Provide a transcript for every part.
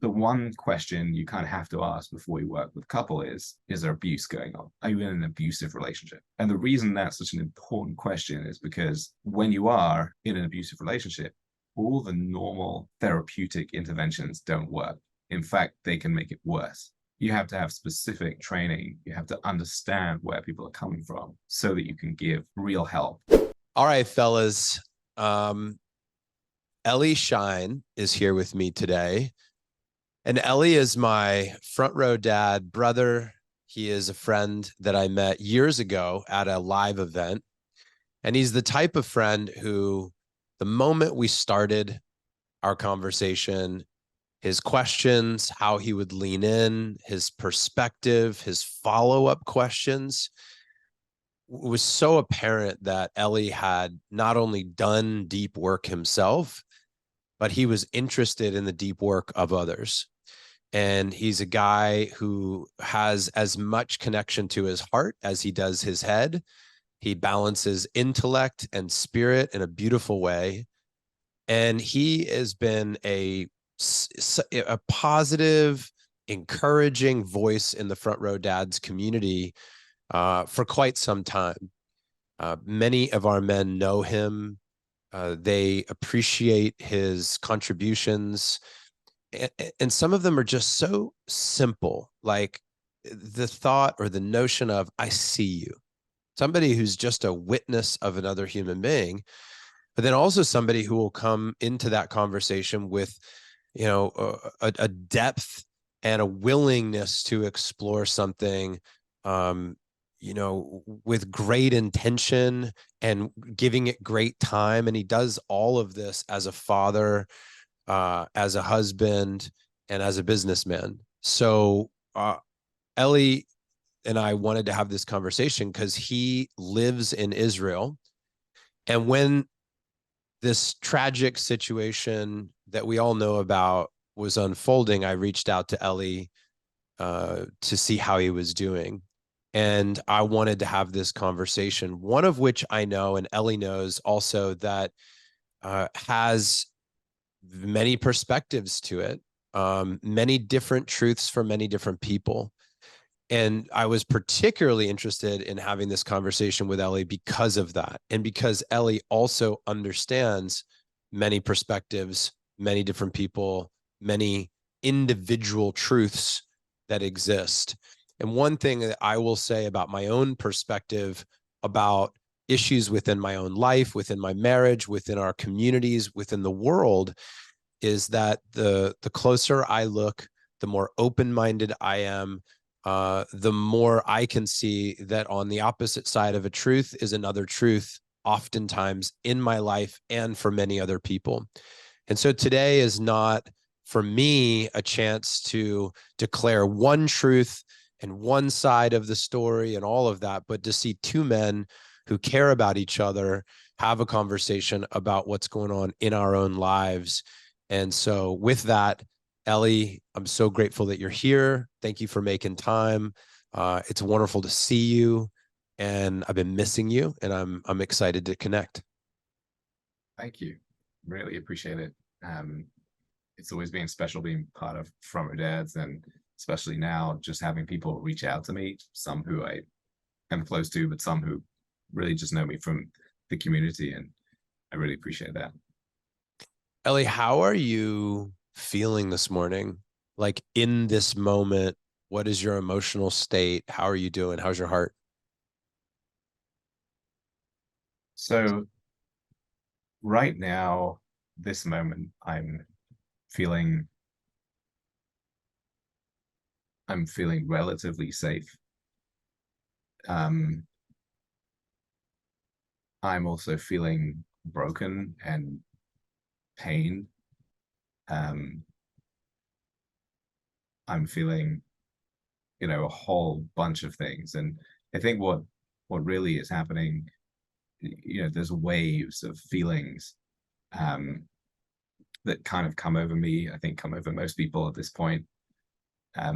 the one question you kind of have to ask before you work with a couple is there abuse going on? Are you in an abusive relationship? And the reason that's such an important question is because when you are in an abusive relationship, all the normal therapeutic interventions don't work. In fact, they can make it worse. You have to have specific training. You have to understand where people are coming from so that you can give real help. All right, fellas. Eli Shine is here with me today. And Eli is my front row dad, brother. He is a friend that I met years ago at a live event. And he's the type of friend who, the moment we started our conversation, his questions, how he would lean in, his perspective, his follow-up questions, it was so apparent that Eli had not only done deep work himself, but he was interested in the deep work of others. And he's a guy who has as much connection to his heart as he does his head. He balances intellect and spirit in a beautiful way. And he has been a positive, encouraging voice in the Front Row Dads community for quite some time. Many of our men know him. They appreciate his contributions. And some of them are just so simple, like the thought or the notion of, I see you. Somebody who's just a witness of another human being, but then also somebody who will come into that conversation with, a depth and a willingness to explore something, with great intention and giving it great time. And he does all of this as a father, as a husband, and as a businessman. So Eli and I wanted to have this conversation because he lives in Israel. And when this tragic situation that we all know about was unfolding, I reached out to Eli to see how he was doing. And I wanted to have this conversation, one of which I know, and Eli knows also, that has many perspectives to it, many different truths for many different people. And I was particularly interested in having this conversation with Eli because of that. And because Eli also understands many perspectives, many different people, many individual truths that exist. And one thing that I will say about my own perspective about issues within my own life, within my marriage, within our communities, within the world, is that the closer I look, the more open-minded I am, the more I can see that on the opposite side of a truth is another truth, oftentimes in my life and for many other people. And so today is not, for me, a chance to declare one truth and one side of the story and all of that, but to see two men who care about each other have a conversation about what's going on in our own lives. And so with that, Eli, I'm so grateful that you're here. Thank you for making time. It's wonderful to see you, and I've been missing you, and I'm excited to connect. Thank you. Really appreciate it. It's always been special being part of Front Row Dads, and especially now just having people reach out to me, some who I am close to, but some who really just know me from the community, and I really appreciate that. Eli, how are you feeling this morning? Like in this moment, what is your emotional state? How are you doing? How's your heart? So right now, this moment, feeling I'm feeling relatively safe. I'm also feeling broken and pain. I'm feeling, a whole bunch of things. And I think what really is happening, there's waves of feelings that kind of come over me, I think come over most people at this point.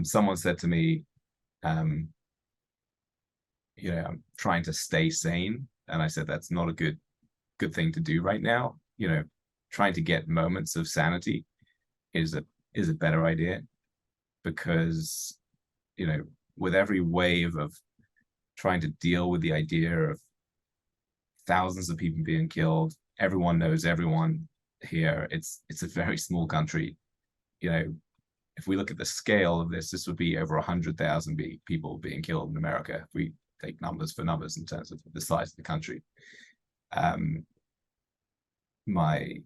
Someone said to me, I'm trying to stay sane. And I said, that's not a good thing to do right now. Trying to get moments of sanity is a is a better idea, because, with every wave of trying to deal with the idea of thousands of people being killed, everyone knows everyone here. It's a very small country. If we look at the scale of this would be over 100,000 people being killed in America if we take numbers for numbers in terms of the size of the country. My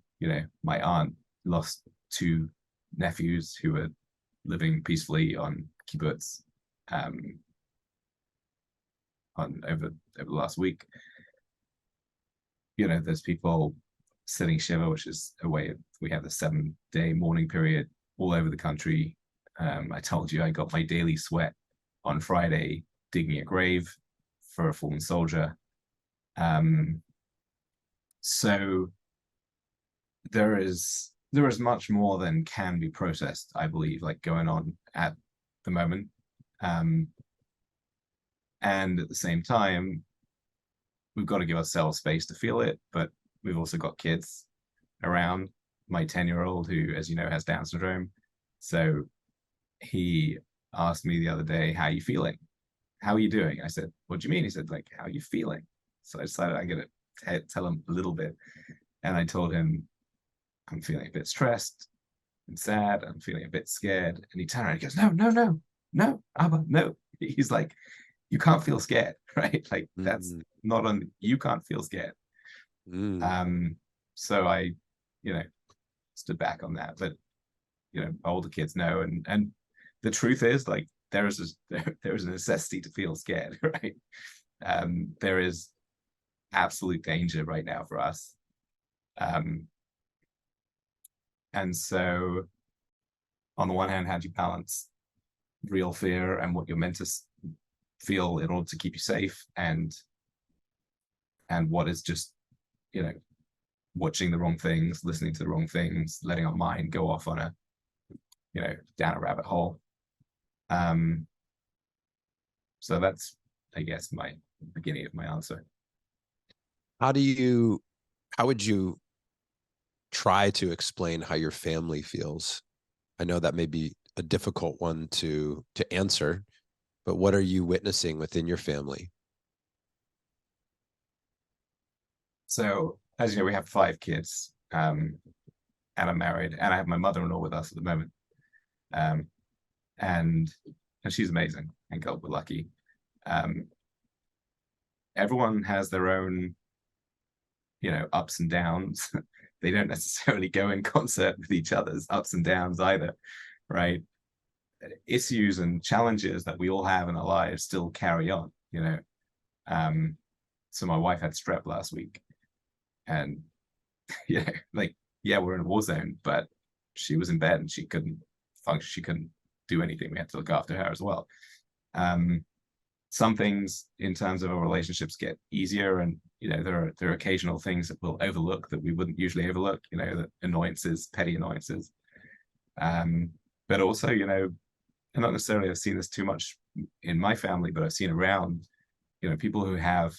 aunt lost 2 nephews who were living peacefully on kibbutz over the last week. There's people sitting shiva, which is a way we have the 7-day mourning period all over the country. I told you I got my daily sweat on Friday digging a grave for a fallen soldier. So there is much more than can be processed, I believe, like going on at the moment. And at the same time, we've got to give ourselves space to feel it, but we've also got kids around. My 10-year-old, who, as you know, has Down syndrome. So he asked me the other day, how are you feeling? How are you doing? I said, what do you mean? He said, like, how are you feeling? So I decided I'm going to tell him a little bit. And I told him, I'm feeling a bit stressed and sad. I'm feeling a bit scared. And he turned around and he goes, no, Abba, no. He's like, you can't feel scared, right? Like, that's not on, you can't feel scared. So I, stood back on that. But, older kids know. And the truth is, like, there is a necessity to feel scared, right? There is absolute danger right now for us. And so on the one hand, how do you balance real fear and what you're meant to feel in order to keep you safe, and what is just, watching the wrong things, listening to the wrong things, letting our mind go off on a, down a rabbit hole. So that's, I guess, my beginning of my answer. How would you try to explain how your family feels? I know that may be a difficult one to answer, but what are you witnessing within your family? So, as you know, we have 5 kids, and I'm married, and I have my mother-in-law with us at the moment. And she's amazing, and God, we're lucky. Everyone has their own, ups and downs. They don't necessarily go in concert with each other's ups and downs either, right? Issues and challenges that we all have in our lives still carry on, So my wife had strep last week, and we're in a war zone, but she was in bed and she couldn't function, she couldn't do anything. We had to look after her as well. Some things in terms of our relationships get easier, and there are occasional things that we'll overlook that we wouldn't usually overlook, the annoyances, petty annoyances. But also, and not necessarily I've seen this too much in my family, but I've seen around, people who have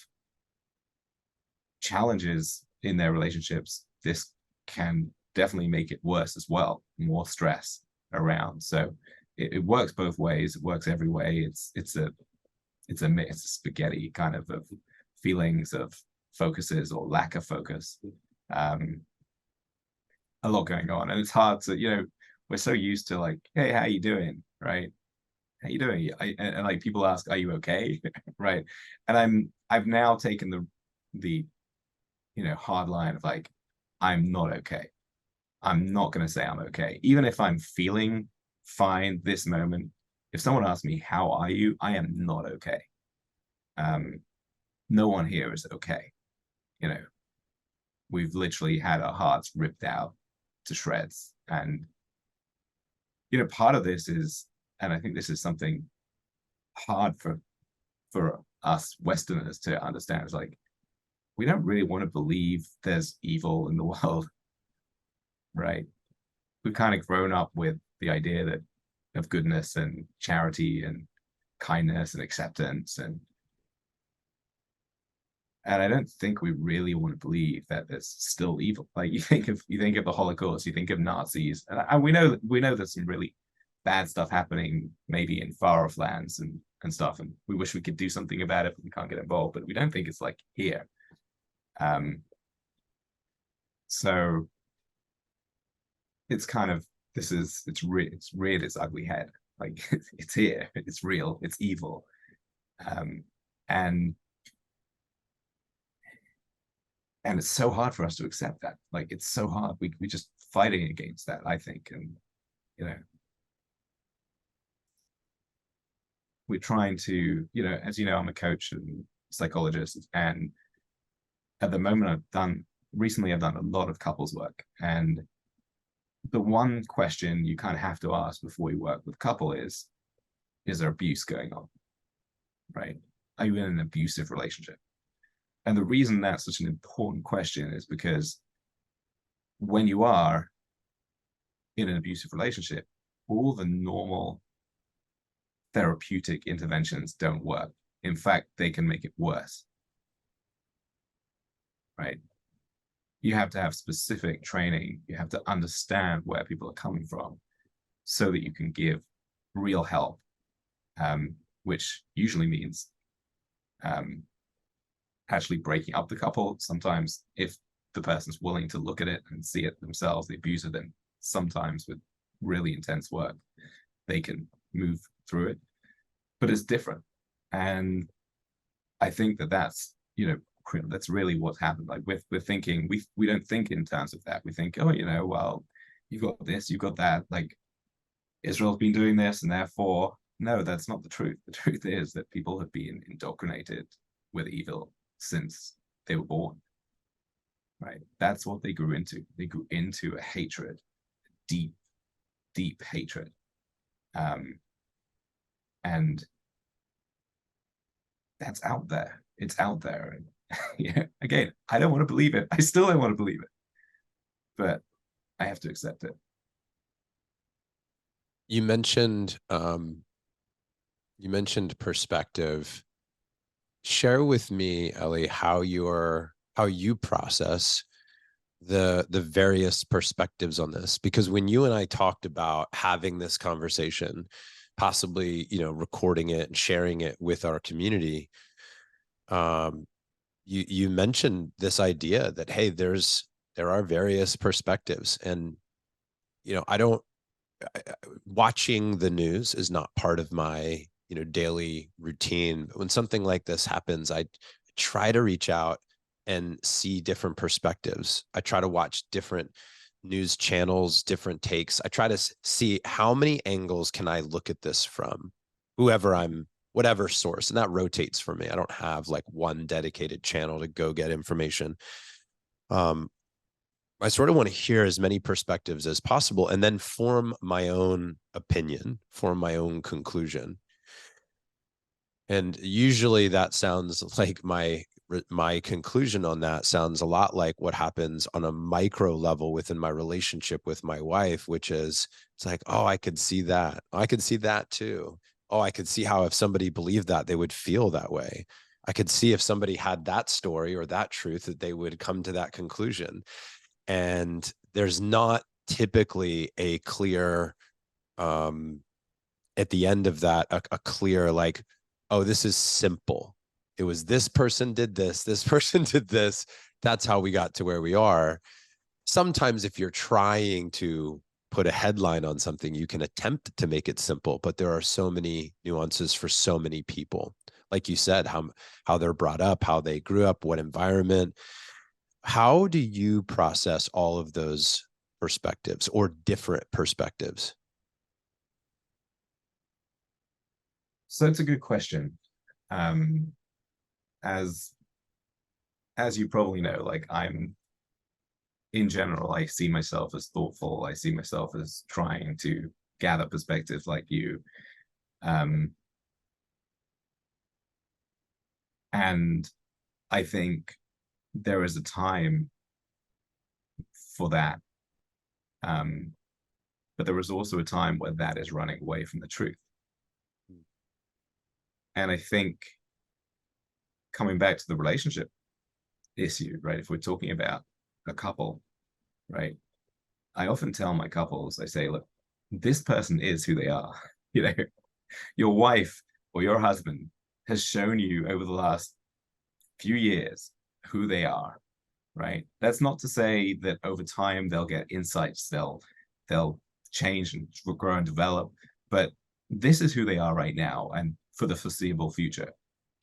challenges in their relationships, this can definitely make it worse as well, more stress around. So it works both ways. It works every way. It's a spaghetti kind of feelings, of focuses or lack of focus. A lot going on, and it's hard to, we're so used to, like, hey, how you doing, right? How you doing? And like, people ask, are you okay? Right? And I've now taken the hard line of, like, I'm not okay. I'm not going to say I'm okay, even if I'm feeling fine this moment. If someone asks me, how are you? I am not okay. No one here is okay. We've literally had our hearts ripped out to shreds. And, part of this is, and I think this is something hard for us Westerners to understand, is like, we don't really want to believe there's evil in the world, right? We've kind of grown up with the idea of goodness and charity and kindness and acceptance, and And I don't think we really want to believe that there's still evil. Like you think of the Holocaust, you think of Nazis, and we know there's some really bad stuff happening maybe in far off lands and stuff, and we wish we could do something about it, but we can't get involved. But we don't think it's like here. So it's kind of it's reared its ugly head. Like it's here, it's real, it's evil, and it's so hard for us to accept that. Like it's so hard. We just fighting against that, I think, and you know, we're trying to, as you know, I'm a coach and psychologist, and at the moment I've done a lot of couples work, and the one question you kind of have to ask before you work with a couple is there abuse going on, right? Are you in an abusive relationship? And the reason that's such an important question is because when you are in an abusive relationship, all the normal therapeutic interventions don't work. In fact, they can make it worse, right? You have to have specific training. You have to understand where people are coming from so that you can give real help, which usually means actually breaking up the couple. Sometimes if the person's willing to look at it and see it themselves, the abuser, then sometimes with really intense work, they can move through it. But it's different. And I think that's really what happened. Like we're thinking, we don't think in terms of that. We think, oh, well, you've got this, you've got that. Like Israel's been doing this, and therefore, no, that's not the truth. The truth is that people have been indoctrinated with evil since they were born. Right? That's what they grew into. They grew into a hatred, deep, deep hatred. And that's out there. It's out there. And again, I don't want to believe it. I still don't want to believe it. But I have to accept it. You mentioned perspective. Share with me, Eli, how you process the various perspectives on this, because when you and I talked about having this conversation, possibly recording it and sharing it with our community, you mentioned this idea that, hey, there are various perspectives, and watching the news is not part of my daily routine. But when something like this happens, I try to reach out and see different perspectives. I try to watch different news channels, different takes. I try to see how many angles can I look at this from, whatever source, and that rotates for me. I don't have like one dedicated channel to go get information. I sort of want to hear as many perspectives as possible and then form my own opinion, form my own conclusion. And usually that sounds like my conclusion on that sounds a lot like what happens on a micro level within my relationship with my wife, which is, it's like, oh, I could see that. Oh, I could see that too. Oh, I could see how if somebody believed that, they would feel that way. I could see if somebody had that story or that truth, that they would come to that conclusion. And there's not typically a clear, at the end of that, a clear like, oh, this is simple. It was this person did this person did this. That's how we got to where we are. Sometimes if you're trying to put a headline on something, you can attempt to make it simple, but there are so many nuances for so many people. Like you said, how they're brought up, how they grew up, what environment. How do you process all of those perspectives or different perspectives? So it's a good question. As you probably know, like in general, I see myself as thoughtful. I see myself as trying to gather perspectives like you. And I think there is a time for that. But there is also a time where that is running away from the truth. And I think coming back to the relationship issue, right? If we're talking about a couple, right? I often tell my couples, I say, look, this person is who they are. You know, your wife or your husband has shown you over the last few years who they are, right? That's not to say that over time they'll get insights, they'll change and grow and develop, but this is who they are right now and for the foreseeable future.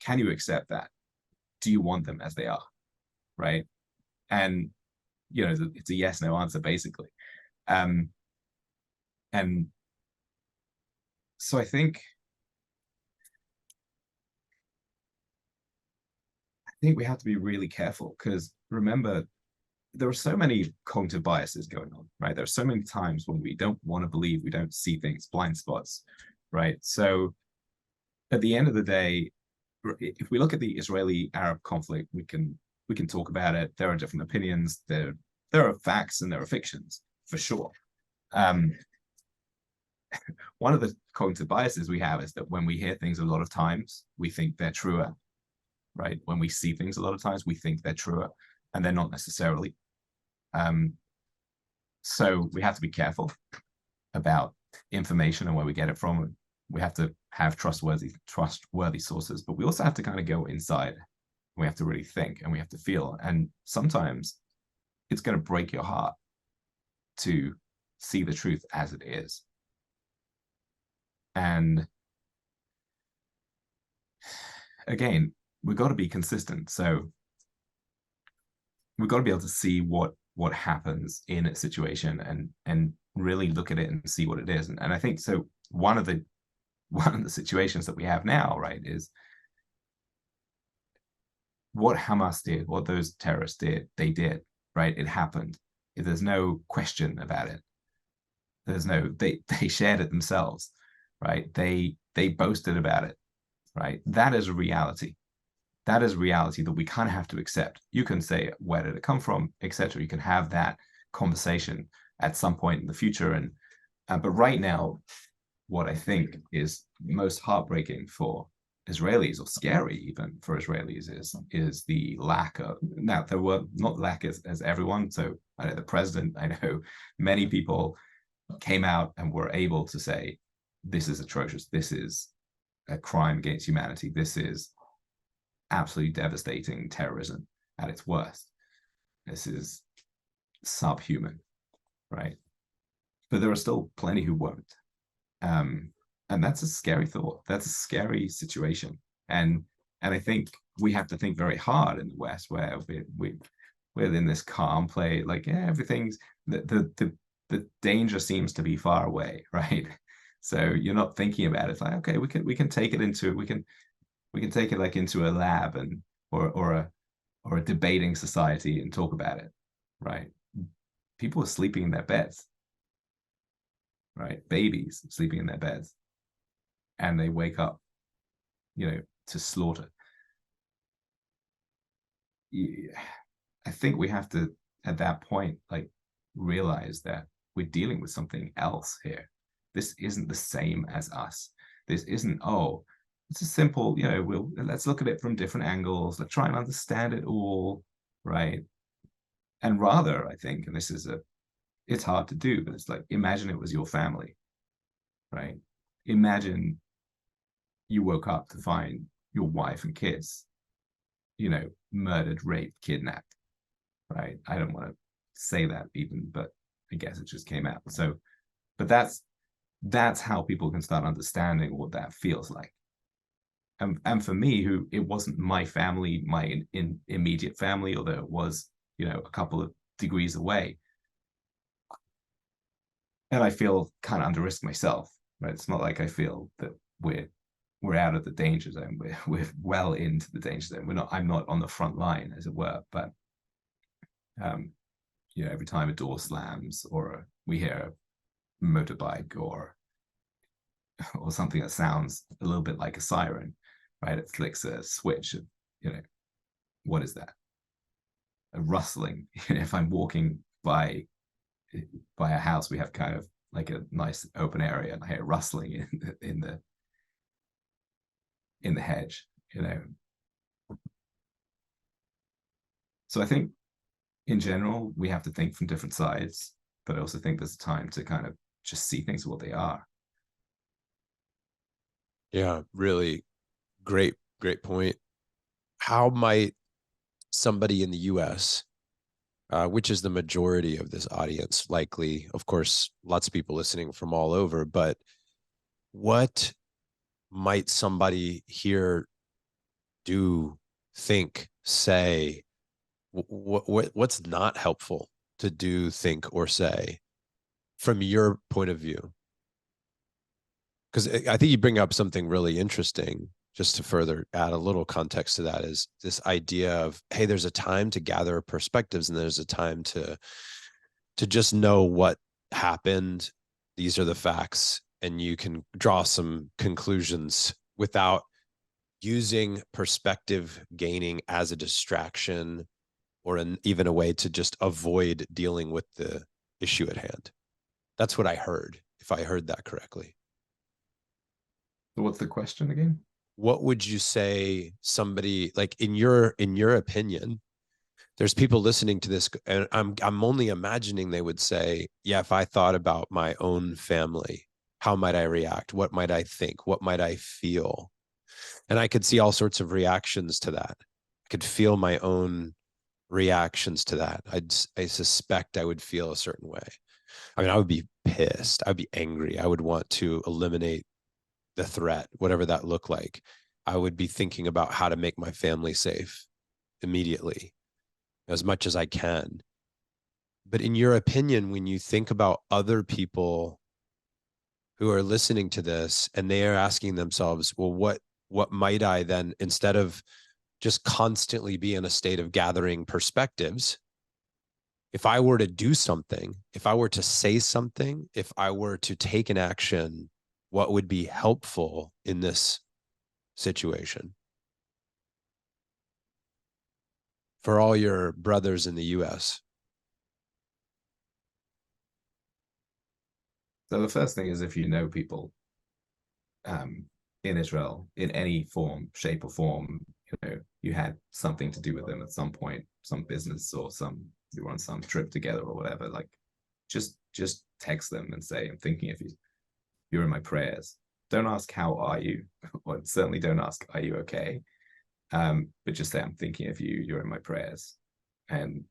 Can you accept that? Do you want them as they are, right? And you know, it's a yes no answer basically. And so I think we have to be really careful, because remember, there are so many cognitive biases going on, right? There are so many times when we don't want to believe, we don't see things, blind spots, right? So at the end of the day, if we look at the Israeli-Arab conflict, we can talk about it. There are different opinions. There are facts and there are fictions, for sure. One of the cognitive biases we have is that when we hear things a lot of times, we think they're truer, right? When we see things a lot of times, we think they're truer, and they're not necessarily. So we have to be careful about information and where we get it from. We have to have trustworthy sources, but we also have to kind of go inside. We have to really think and we have to feel. And sometimes it's going to break your heart to see the truth as it is. And again, we've got to be consistent. So we've got to be able to see what happens in a situation and really look at it and see what it is. And I think so. One of the situations that we have now, right, is what Hamas did, what those terrorists did, they did, right? It happened. There's no question about it. There's no, they shared it themselves, right? They boasted about it, right? That is a reality. That is reality that we kind of have to accept. You can say, where did it come from, etc. You can have that conversation at some point in the future. And but right now, what I think is most heartbreaking for Israelis, or scary even for Israelis, is the lack of, now there were not lack as everyone. So I know the president, I know many people came out and were able to say, this is atrocious. This is a crime against humanity. This is absolutely devastating terrorism at its worst. This is subhuman, right? But there are still plenty who won't. And that's a scary thought. That's a scary situation. And I think we have to think very hard in the West, where we're in this calm play, like, yeah, everything's the danger seems to be far away, right? So you're not thinking about it. It's like, okay, we can take it into, we can take it like into a lab and or a debating society and talk about it, right? People are sleeping in their beds, right? Babies sleeping in their beds, and they wake up, you know, to slaughter. I think we have to, at that point, like, realize that we're dealing with something else here. This isn't the same as us. This isn't, oh, it's a simple, you know, let's look at it from different angles. Let's try and understand it all, right? And rather, I think, and it's hard to do, but it's like, imagine it was your family, right? Imagine you woke up to find your wife and kids, you know, murdered, raped, kidnapped, right? I don't want to say that even, but I guess it just came out. So, but that's how people can start understanding what that feels like. And for me, who it wasn't my family, my immediate family, although it was, you know, a couple of degrees away, and I feel kind of under risk myself, right? It's not like I feel that we're out of the danger zone. We're well into the danger zone. I'm not on the front line, as it were, but you know, every time a door slams or we hear a motorbike or something that sounds a little bit like a siren, right? It flicks a switch. You know, what is that? A rustling. If I'm walking by a house, we have kind of like a nice open area, and I hear rustling in the hedge. You know, So I think in general, we have to think from different sides, but I also think there's time to kind of just see things for what they are. Yeah, really great point. How might somebody in the US, which is the majority of this audience, likely, of course, lots of people listening from all over, but what might somebody here do, think, say? What's not helpful to do, think, or say from your point of view? Because I think you bring up something really interesting, just to further add a little context to that, is this idea of, hey, there's a time to gather perspectives and there's a time to just know what happened. These are the facts, and you can draw some conclusions without using perspective gaining as a distraction or even a way to just avoid dealing with the issue at hand. That's what I heard, if I heard that correctly. So what's the question again? What would you say somebody, like, in your opinion, there's people listening to this, and I'm only imagining they would say, yeah, if I thought about my own family, how might I react? What might I think? What might I feel? And I could see all sorts of reactions to that. I could feel my own reactions to that. I suspect I would feel a certain way. I mean, I would be pissed. I would be angry. I would want to eliminate the threat, whatever that looked like. I would be thinking about how to make my family safe immediately, as much as I can. But in your opinion, when you think about other people who are listening to this and they are asking themselves, well, what might I then, instead of just constantly be in a state of gathering perspectives, if I were to do something, if I were to say something, if I were to take an action, what would be helpful in this situation? For all your brothers in the US. So the first thing is, if you know people in Israel in any form, shape, or form, you had something to do with them at some point, some business, or you were on some trip together or whatever. Like, just text them and say, "I'm thinking of you. You're in my prayers." Don't ask how are you, or certainly don't ask are you okay. But just say, "I'm thinking of you. You're in my prayers," and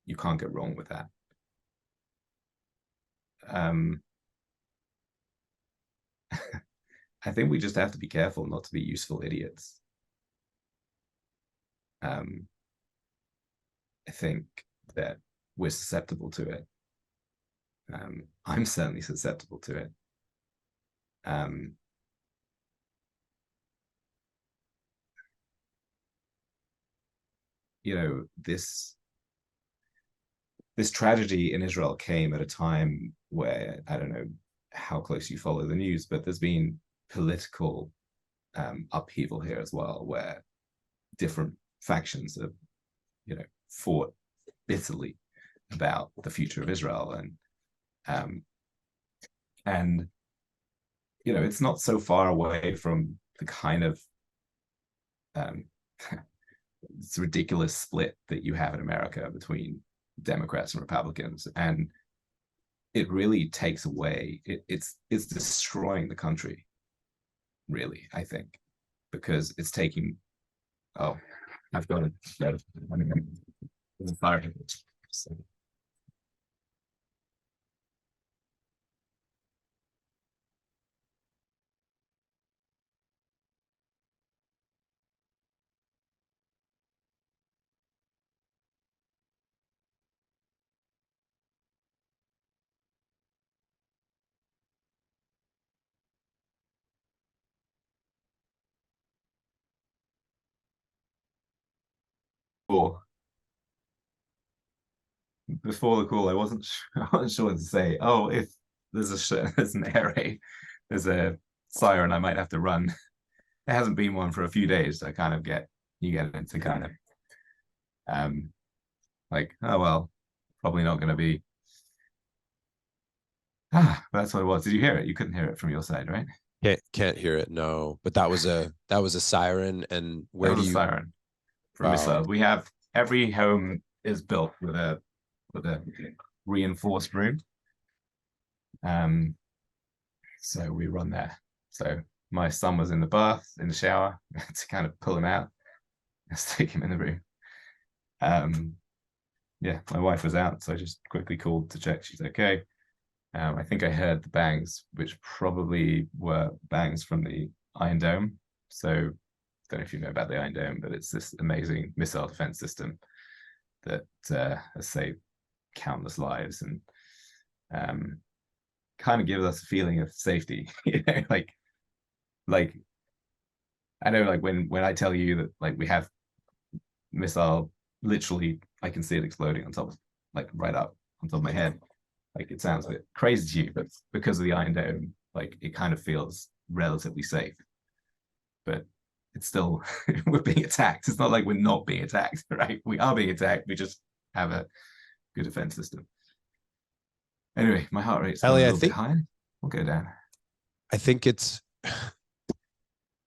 you can't go wrong with that. Um, I think we just have to be careful not to be useful idiots. Um, I think that we're susceptible to it. I'm certainly susceptible to it. Um, this tragedy in Israel came at a time where, I don't know how close you follow the news, but there's been political upheaval here as well, where different factions have, fought bitterly about the future of Israel, um, and it's not so far away from the kind of um, it's ridiculous split that you have in America between Democrats and Republicans, and it really takes away. It's destroying the country, really. I think, because it's taking. Oh, I've got it. There's a fire. Cool. Before the call, I wasn't sure, I wasn't sure what to say. Oh, if there's an air raid, there's a siren, I might have to run. There hasn't been one for a few days. So I kind of get into kind of um like, oh well, probably not going to be. That's what it was. Did you hear it? You couldn't hear it from your side, right? Can't hear it, no. But that was a siren. And That where was do a you? siren from Wow. missiles. We have every home is built with a reinforced room. So we run there. So my son was in the bath, in the shower, to kind of pull him out and stick him in the room. Yeah, my wife was out, so I just quickly called to check she's okay. I think I heard the bangs, which probably were bangs from the Iron Dome. So I don't know if you know about the Iron Dome, but it's this amazing missile defense system that has saved countless lives and kind of gives us a feeling of safety. You know, like I know, like when I tell you that like we have missile, literally I can see it exploding on top of, like right up on top of my head. Like it sounds a bit crazy to you, but because of the Iron Dome, like it kind of feels relatively safe. But it's still we're being attacked. It's not like we're not being attacked, right? We are being attacked. We just have a good defense system. Anyway, my heart rate's gone a Ellie, little bit high. We'll go down. I think it's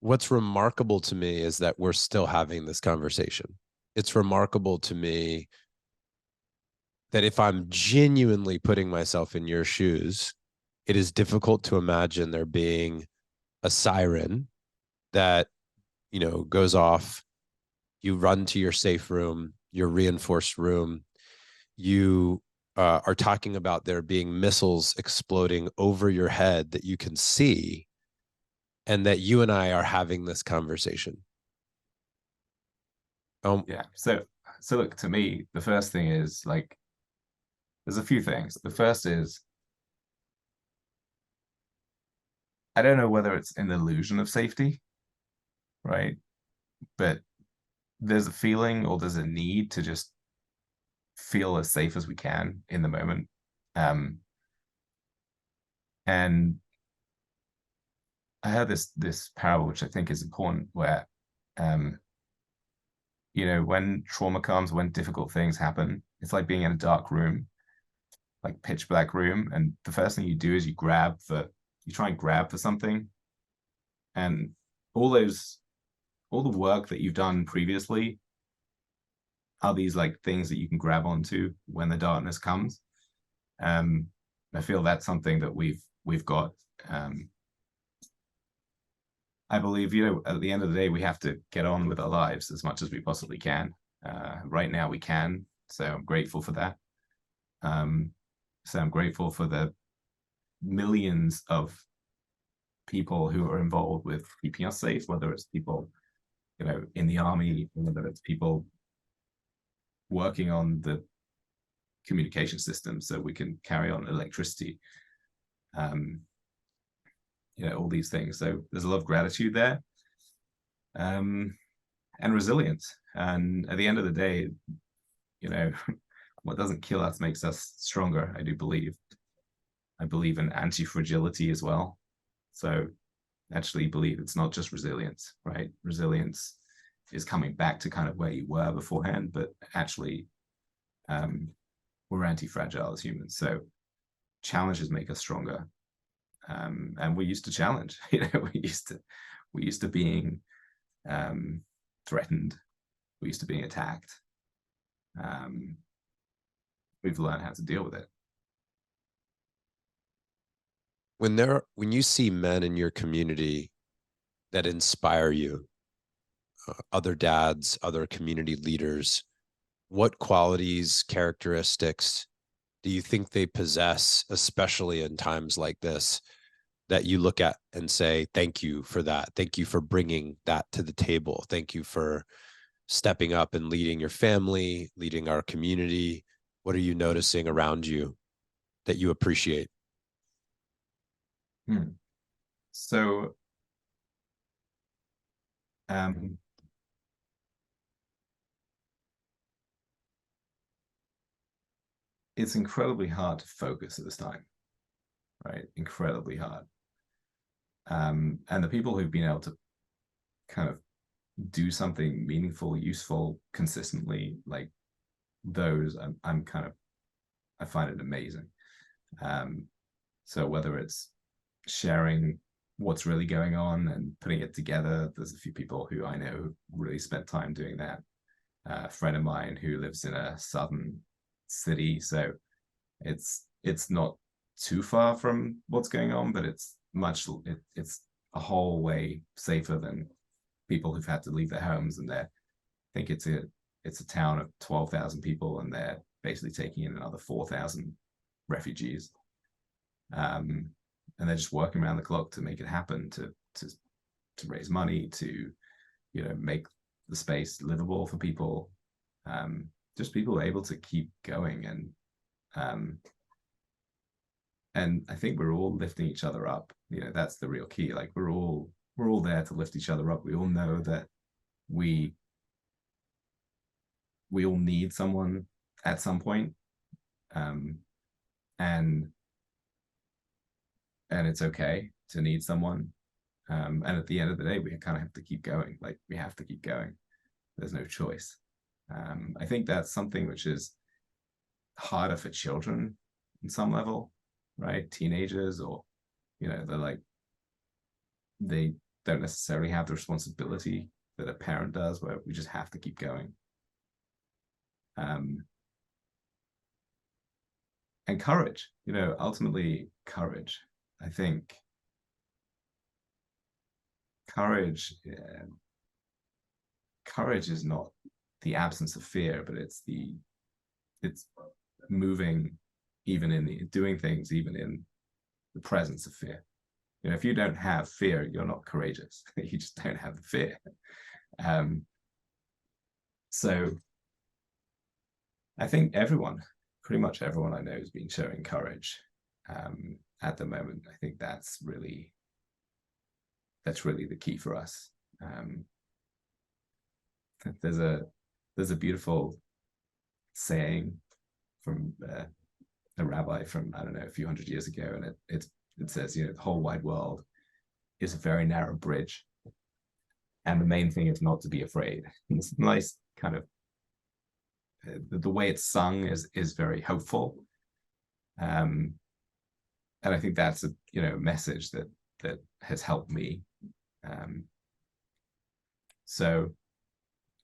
what's remarkable to me is that we're still having this conversation. It's remarkable to me that if I'm genuinely putting myself in your shoes, it is difficult to imagine there being a siren that, you know, goes off. You run to your safe room, your reinforced room. You are talking about there being missiles exploding over your head that you can see, and that you and I are having this conversation. Yeah. So look, to me, the first thing is like, there's a few things. The first is, I don't know whether it's an illusion of safety, right? But there's a feeling or there's a need to just feel as safe as we can in the moment. And I heard this parable, which I think is important, where you know, when trauma comes, when difficult things happen, it's like being in a dark room, like pitch black room, and the first thing you do is you try and grab for something, and all the work that you've done previously are these like things that you can grab onto when the darkness comes. I feel that's something that we've got. I believe, you know, at the end of the day, we have to get on with our lives as much as we possibly can. Right now we can, so I'm grateful for that. So I'm grateful for the millions of people who are involved with keeping us safe, whether it's people, you know, in the army, whether it's people working on the communication system so we can carry on electricity, you know, all these things. So there's a lot of gratitude there, and resilience. And at the end of the day, you know, what doesn't kill us makes us stronger. I do believe. I believe in antifragility as well. So actually believe it's not just resilience, right? Resilience is coming back to kind of where you were beforehand, but actually we're anti-fragile as humans. So challenges make us stronger. And we used to challenge, you know, we used to being threatened. We used to being attacked. We've learned how to deal with it. When you see men in your community that inspire you, other dads, other community leaders, what qualities, characteristics do you think they possess, especially in times like this, that you look at and say, thank you for that. Thank you for bringing that to the table. Thank you for stepping up and leading your family, leading our community. What are you noticing around you that you appreciate? So it's incredibly hard to focus at this time, right? Incredibly hard. And the people who've been able to kind of do something meaningful, useful, consistently, like those, I'm kind of, I find it amazing. So whether it's sharing what's really going on and putting it together, there's a few people who I know who really spent time doing that. a friend of mine who lives in a southern city, so it's not too far from what's going on, but it's a whole way safer than people who've had to leave their homes, and I think it's a town of 12,000 people, and they're basically taking in another 4,000 refugees. And they're just working around the clock to make it happen, to raise money, to make the space livable for people, just people able to keep going. And I think we're all lifting each other up. That's the real key. Like we're all there to lift each other up. We all know that we all need someone at some point, and it's okay to need someone. And at the end of the day, we kind of have to keep going. Like we have to keep going. There's no choice. I think that's something which is harder for children in some level, right? Teenagers, or they don't necessarily have the responsibility that a parent does, where we just have to keep going. And courage, ultimately courage. I think courage is not the absence of fear, but it's moving, doing things even in the presence of fear. If you don't have fear, you're not courageous. You just don't have the fear. So I think pretty much everyone I know has been showing courage at the moment. I think that's really the key for us. There's a beautiful saying from a rabbi from, I don't know, a few hundred years ago, and it says, the whole wide world is a very narrow bridge, and the main thing is not to be afraid. And it's nice kind of the way it's sung is very hopeful, and I think that's a message that has helped me. So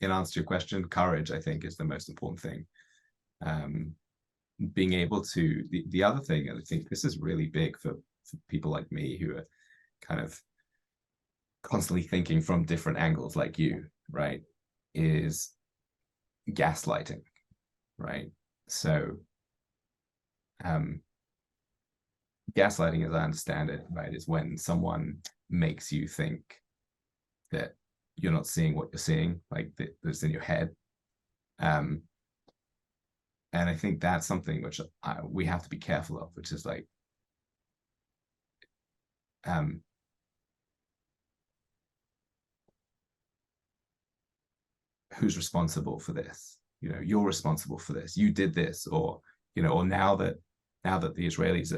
in answer to your question, courage, I think, is the most important thing. Being able to, the other thing, and I think this is really big for people like me who are kind of constantly thinking from different angles like you, right, is gaslighting, right? So gaslighting, as I understand it, right, is when someone makes you think that you're not seeing what you're seeing, like that's in your head. And I think that's something which we have to be careful of, which is like, who's responsible for this? You're responsible for this. You did this, or now that the Israelis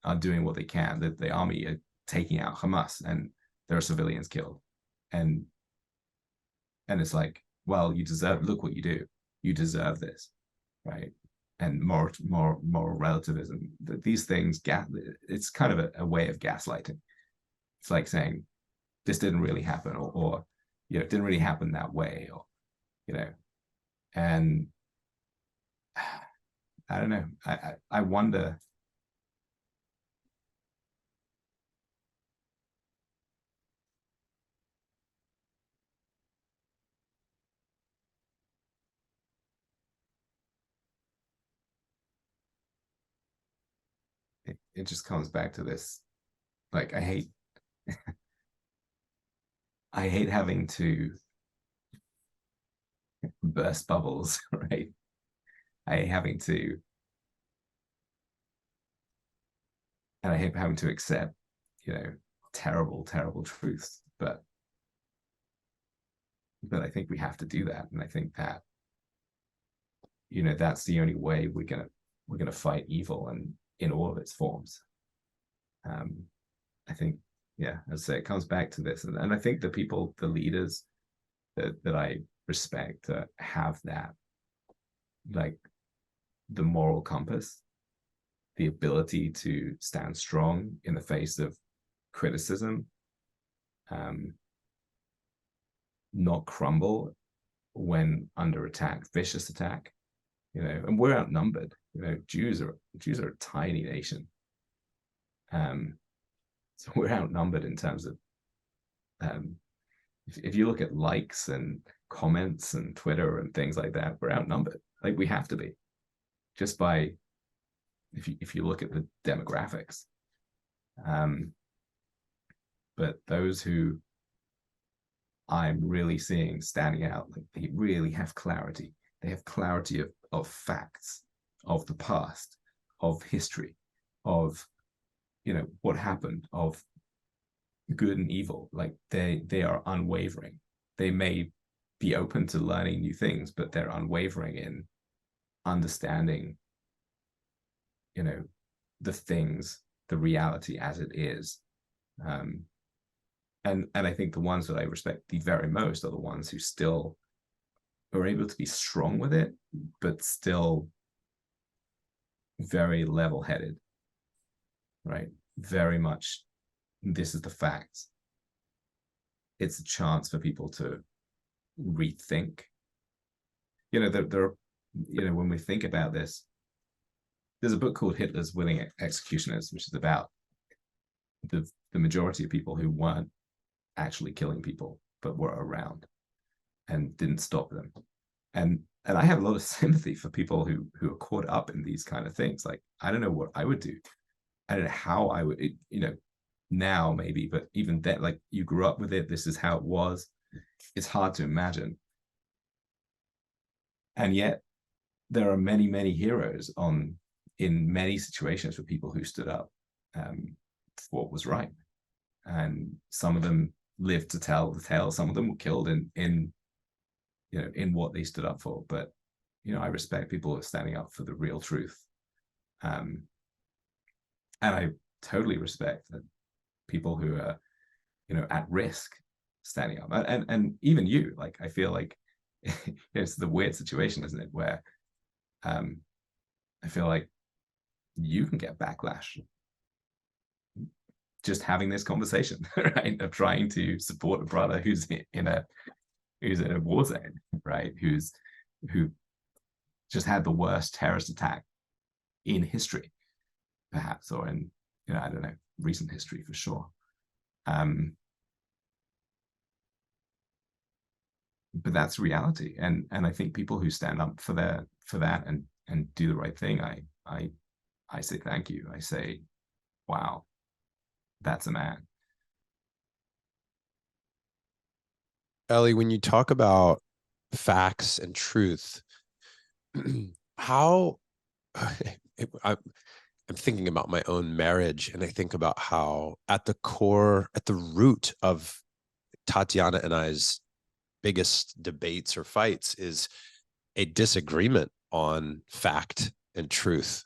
are doing what they can, that the army are taking out Hamas, and there are civilians killed, and it's like, well, look what you do. You deserve this, right? And moral relativism. These things, it's kind of a way of gaslighting. It's like saying this didn't really happen, or it didn't really happen that way, or and I don't know. I wonder. It just comes back to this. Like, I hate having to burst bubbles, right? I hate having to, and I hate having to accept, terrible, terrible truths. But I think we have to do that, and I think that that's the only way we're gonna fight evil, and in all of its forms. I think, yeah, as I say, it comes back to this, and I think the leaders that I respect have that, like, the moral compass, the ability to stand strong in the face of criticism, not crumble when under attack, vicious attack, and we're outnumbered. Jews are a tiny nation. So we're outnumbered in terms of, if you look at likes and comments and Twitter and things like that, we're outnumbered. Like, we have to be, just by, if you look at the demographics. But those who I'm really seeing standing out, like, they really have clarity. They have clarity of facts, of the past, of history, of what happened, of good and evil. Like, they are unwavering. They may be open to learning new things, but they're unwavering in understanding the things, the reality as it is. And I think the ones that I respect the very most are the ones who still are able to be strong with it, but still very level-headed, right? Very much, this is the facts. It's a chance for people to rethink. When we think about this, there's a book called Hitler's Willing Executioners, which is about the majority of people who weren't actually killing people, but were around and didn't stop them. And I have a lot of sympathy for people who are caught up in these kind of things. Like, I don't know what I would do. I don't know how I would, now maybe, but even then, like, you grew up with it. This is how it was. It's hard to imagine. And yet there are many, many heroes in many situations for people who stood up for what was right. And some of them lived to tell the tale. Some of them were killed in what they stood up for. But I respect people who are standing up for the real truth. And I totally respect that people who are at risk standing up. And even you, like, I feel like it's the weird situation, isn't it, where I feel like you can get backlash just having this conversation, right? Of trying to support a brother who's in a war zone, right? Who just had the worst terrorist attack in history, perhaps, or in, I don't know, recent history for sure. But that's reality. And I think people who stand up for that and do the right thing, I say thank you. I say, wow, that's a man. Ellie, when you talk about facts and truth, how I'm thinking about my own marriage, and I think about how at the core, at the root of Tatiana and I's biggest debates or fights is a disagreement on fact and truth,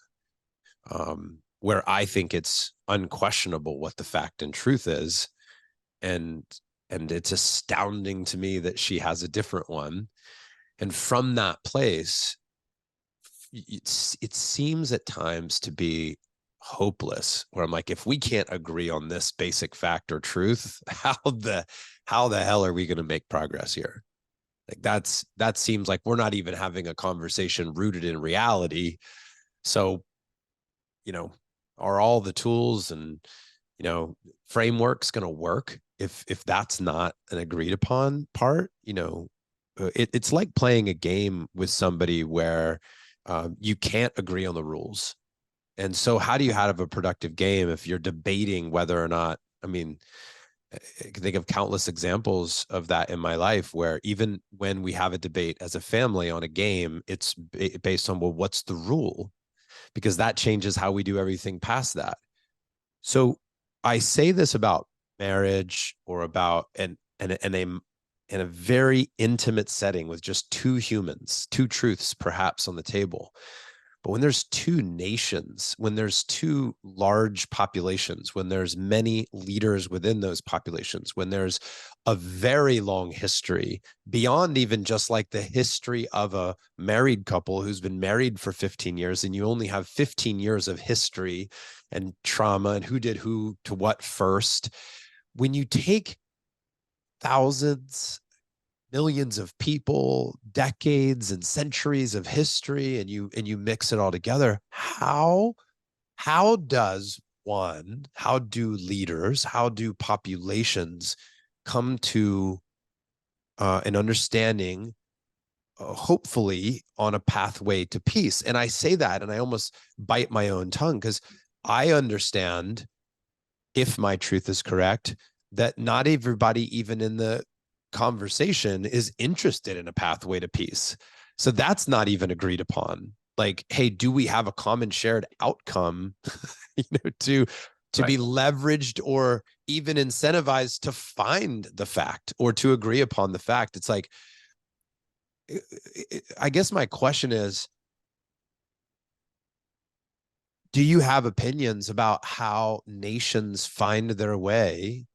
where I think it's unquestionable what the fact and truth is. And it's astounding to me that she has a different one. And from that place, it seems at times to be hopeless, where I'm like, if we can't agree on this basic fact or truth, how the hell are we going to make progress here? Like, that seems like we're not even having a conversation rooted in reality. So, are all the tools and, frameworks going to work if that's not an agreed upon part? It's like playing a game with somebody where you can't agree on the rules. And so how do you have a productive game if you're debating whether or not, I mean, I can think of countless examples of that in my life, where even when we have a debate as a family on a game, it's based on, well, what's the rule? Because that changes how we do everything past that. So I say this about marriage, or about in a very intimate setting with just two humans, two truths perhaps on the table. But when there's two nations, when there's two large populations, when there's many leaders within those populations, when there's a very long history beyond even just like the history of a married couple who's been married for 15 years, and you only have 15 years of history and trauma and who did who to what first. When you take thousands, millions of people, decades and centuries of history, and you mix it all together. How does one, how do leaders, how do populations come to an understanding, hopefully on a pathway to peace? And I say that and I almost bite my own tongue, because I understand, if my truth is correct, that not everybody, even in the conversation, is interested in a pathway to peace. So that's not even agreed upon. Like, hey, do we have a common shared outcome, to Right. be leveraged or even incentivized to find the fact or to agree upon the fact? It's like, I guess my question is, do you have opinions about how nations find their way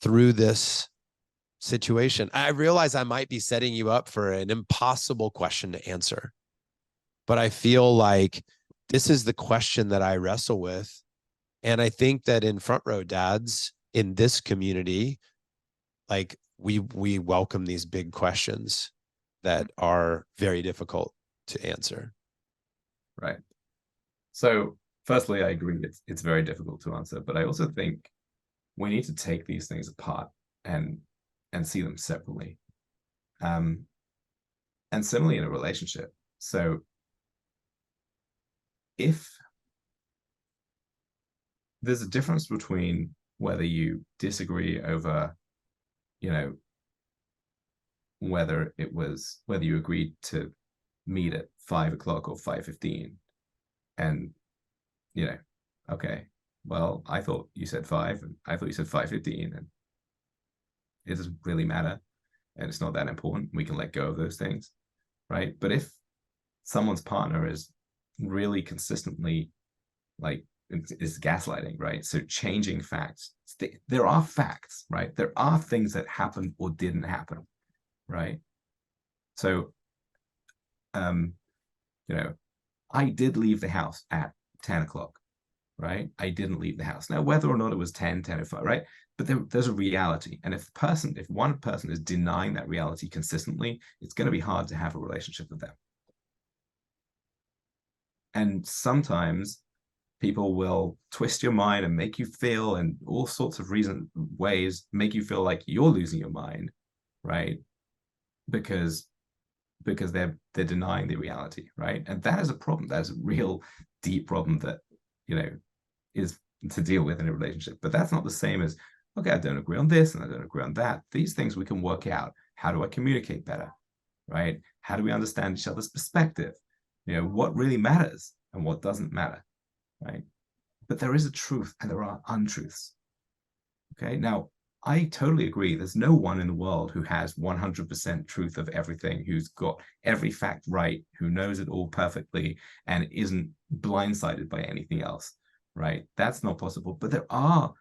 through this situation? I realize I might be setting you up for an impossible question to answer, but I feel like this is the question that I wrestle with. And I think that in Front Row Dads, in this community, like we welcome these big questions that are very difficult to answer. Right. So firstly, I agree it's very difficult to answer, but I also think we need to take these things apart and see them separately. And similarly in a relationship. So if there's a difference between whether you disagree over, you know, whether you agreed to meet at 5 o'clock or 5:15, and okay, well, I thought you said 5 and I thought you said 5:15, and it doesn't really matter, and it's not that important. We can let go of those things, right? But if someone's partner is really consistently, like, it's gaslighting, right? So changing facts. There are facts, right? There are things that happened or didn't happen, right? So, um, I did leave the house at 10 o'clock, right? I didn't leave the house. Now, whether or not it was 10, 10 or 5, right? But there's a reality. And if one person is denying that reality consistently, it's going to be hard to have a relationship with them. And sometimes people will twist your mind and make you feel, in all sorts of ways, make you feel like you're losing your mind, right? Because they're denying the reality, right? And that is a problem. That is a real deep problem that is to deal with in a relationship. But that's not the same as, okay, I don't agree on this and I don't agree on that. These things we can work out. How do I communicate better, right? How do we understand each other's perspective? What really matters and what doesn't matter, right? But there is a truth and there are untruths. Okay, now I totally agree. There's no one in the world who has 100% truth of everything, who's got every fact right, who knows it all perfectly, and isn't blindsided by anything else, right? That's not possible. But there are,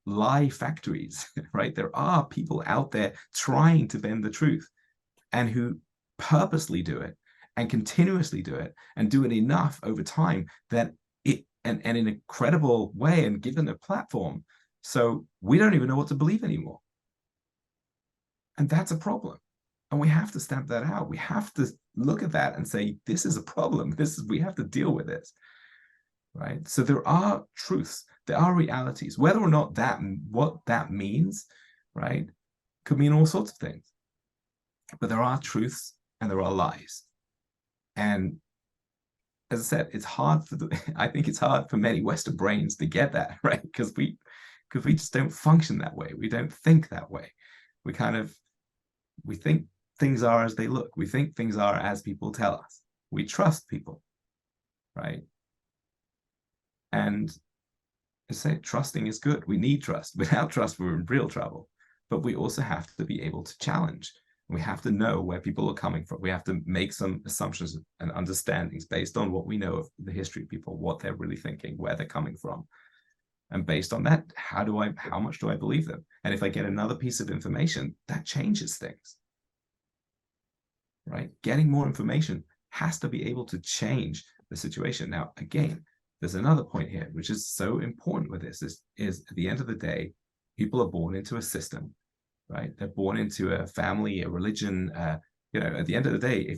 lie factories, right? There are people out there trying to bend the truth and who purposely do it and continuously do it and do it enough over time that and in a credible way and give them a platform. So we don't even know what to believe anymore. And that's a problem. And we have to stamp that out. We have to look at that and say, this is a problem. We have to deal with this. Right. So there are truths, there are realities, whether or not what that means, right, could mean all sorts of things. But there are truths and there are lies. And as I said, it's hard I think it's hard for many Western brains to get that, right? Because we just don't function that way. We don't think that way. We think things are as they look. We think things are as people tell us. We trust people, right? And I say trusting is good. We need trust. Without trust, we're in real trouble. But we also have to be able to challenge. We have to know where people are coming from. We have to make some assumptions and understandings based on what we know of the history of people, what they're really thinking, where they're coming from. And based on that, how much do I believe them? And if I get another piece of information, that changes things, right? Getting more information has to be able to change the situation. Now, again, there's another point here, which is so important with this, is at the end of the day, people are born into a system, right? They're born into a family, a religion. At the end of the day,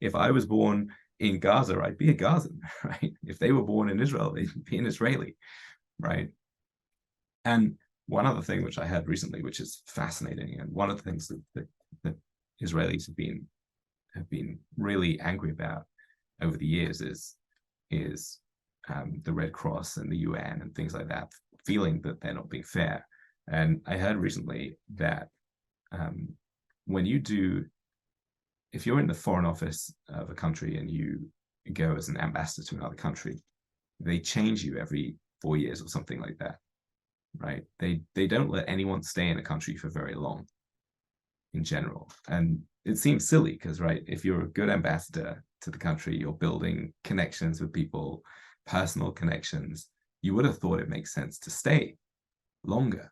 if I was born in Gaza, I'd be a Gazan, right? If they were born in Israel, they'd be an Israeli, right? And one other thing which I heard recently, which is fascinating, and one of the things that Israelis have been really angry about over the years is the Red Cross and the UN and things like that, feeling that they're not being fair. And I heard recently that when you do, if you're in the foreign office of a country and you go as an ambassador to another country, they change you every 4 years or something like that, right? They don't let anyone stay in a country for very long in general. And it seems silly because, right, if you're a good ambassador to the country, you're building connections with people, personal connections, you would have thought it makes sense to stay longer.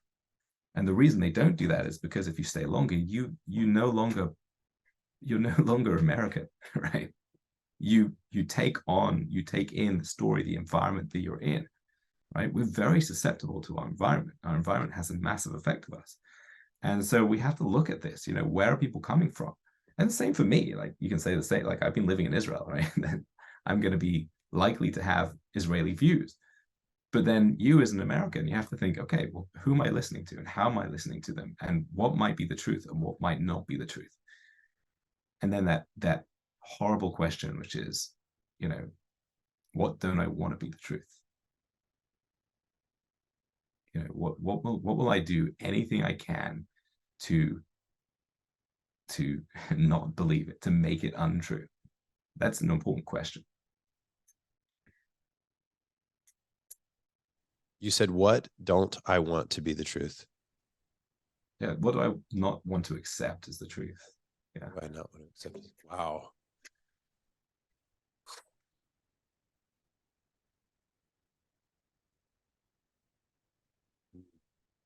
And the reason they don't do that is because if you stay longer, you're no longer American, right? You take in the story, the environment that you're in, right? We're very susceptible to our environment. Our environment has a massive effect of us. And so we have to look at this, where are people coming from? And the same for me, like you can say the same, like I've been living in Israel, right? I'm going to be likely to have Israeli views. But then you as an American, you have to think, okay, well, who am I listening to and how am I listening to them? And what might be the truth and what might not be the truth? And then that horrible question, which is, what don't I want to be the truth? What will I do anything I can to not believe it, to make it untrue? That's an important question. You said, what don't I want to be the truth? Yeah, what do I not want to accept as the truth? Yeah. What do I not want to accept? Wow.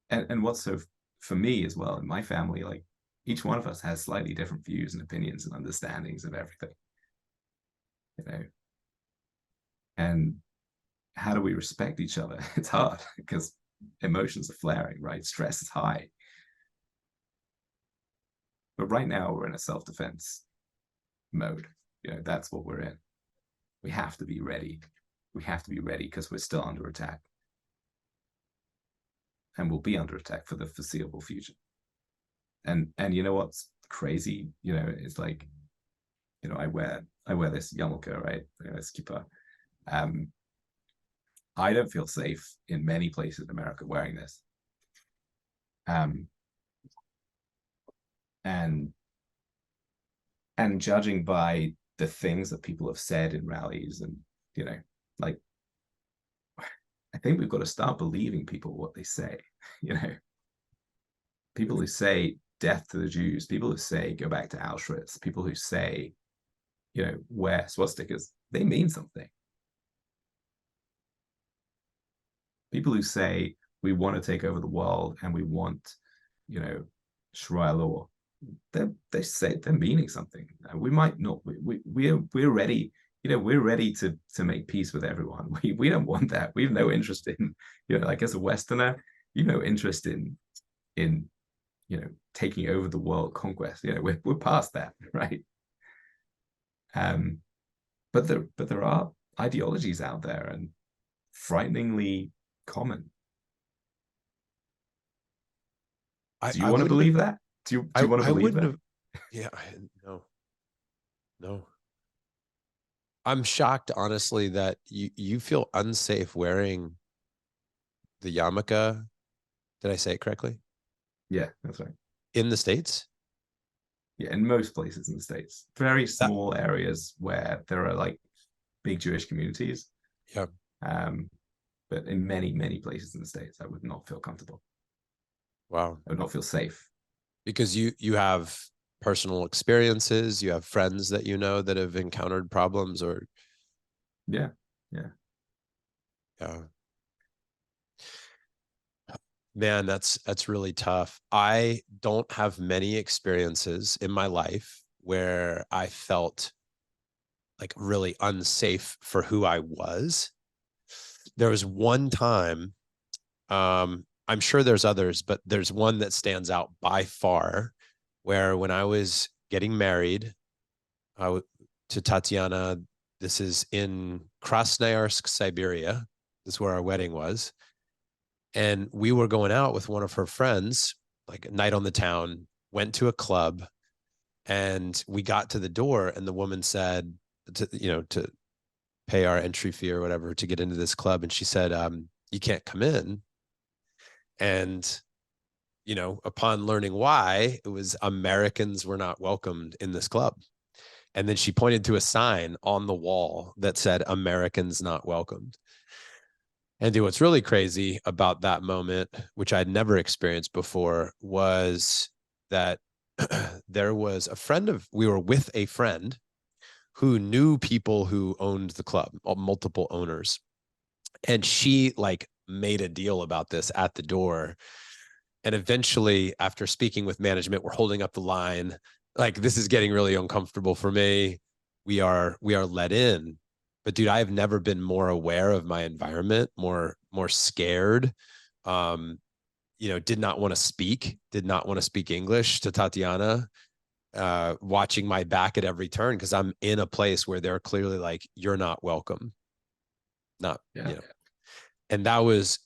And what's so for me as well in my family, like each one of us has slightly different views and opinions and understandings of everything, and how do we respect each other? It's hard because emotions are flaring, right? Stress is high. But right now we're in a self-defense mode. That's what we're in. We have to be ready. We have to be ready because we're still under attack. And we'll be under attack for the foreseeable future. And you know what's crazy? It's like, I wear this yarmulke, right? This kippah. I don't feel safe in many places in America wearing this. And judging by the things that people have said in rallies, and like, I think we've got to start believing people what they say. People who say death to the Jews, people who say go back to Auschwitz, people who say, wear swastikas, they mean something. People who say we want to take over the world and we want, Sharia law, they say they're meaning something. We might not. We're ready. We're ready to make peace with everyone. We don't want that. We have no interest in, like as a Westerner, interest in taking over the world, conquest. We're past that, right? But there are ideologies out there, and frighteningly common. Do you want to believe that? Do you want to believe that? Yeah, no. I'm shocked, honestly, that you feel unsafe wearing the yarmulke. Did I say it correctly? Yeah, that's right. In the States? Yeah, in most places in the States. Very small areas where there are like big Jewish communities. Yeah. But in many, many places in the States, I would not feel comfortable. Wow. I would not feel safe. Because you have personal experiences, you have friends that that have encountered problems, or yeah. Man, that's really tough. I don't have many experiences in my life where I felt like really unsafe for who I was. There was one time I'm sure there's others, but there's one that stands out by far, where when I was getting married to Tatiana, this is in Krasnoyarsk, Siberia. This is where our wedding was. And we were going out with one of her friends, like a night on the town, went to a club, and we got to the door, and the woman said, to pay our entry fee or whatever to get into this club. And she said, you can't come in. And, upon learning why, it was Americans were not welcomed in this club. And then she pointed to a sign on the wall that said, Americans not welcomed. And dude, what's really crazy about that moment, which I'd never experienced before, was that we were with a friend who knew people who owned the club, multiple owners. And she like made a deal about this at the door. And eventually, after speaking with management, we're holding up the line. Like, this is getting really uncomfortable for me. We are let in. But dude, I have never been more aware of my environment, more scared. Did not want to speak English to Tatiana, watching my back at every turn because I'm in a place where they're clearly like, you're not welcome. Not, Yeah. And that was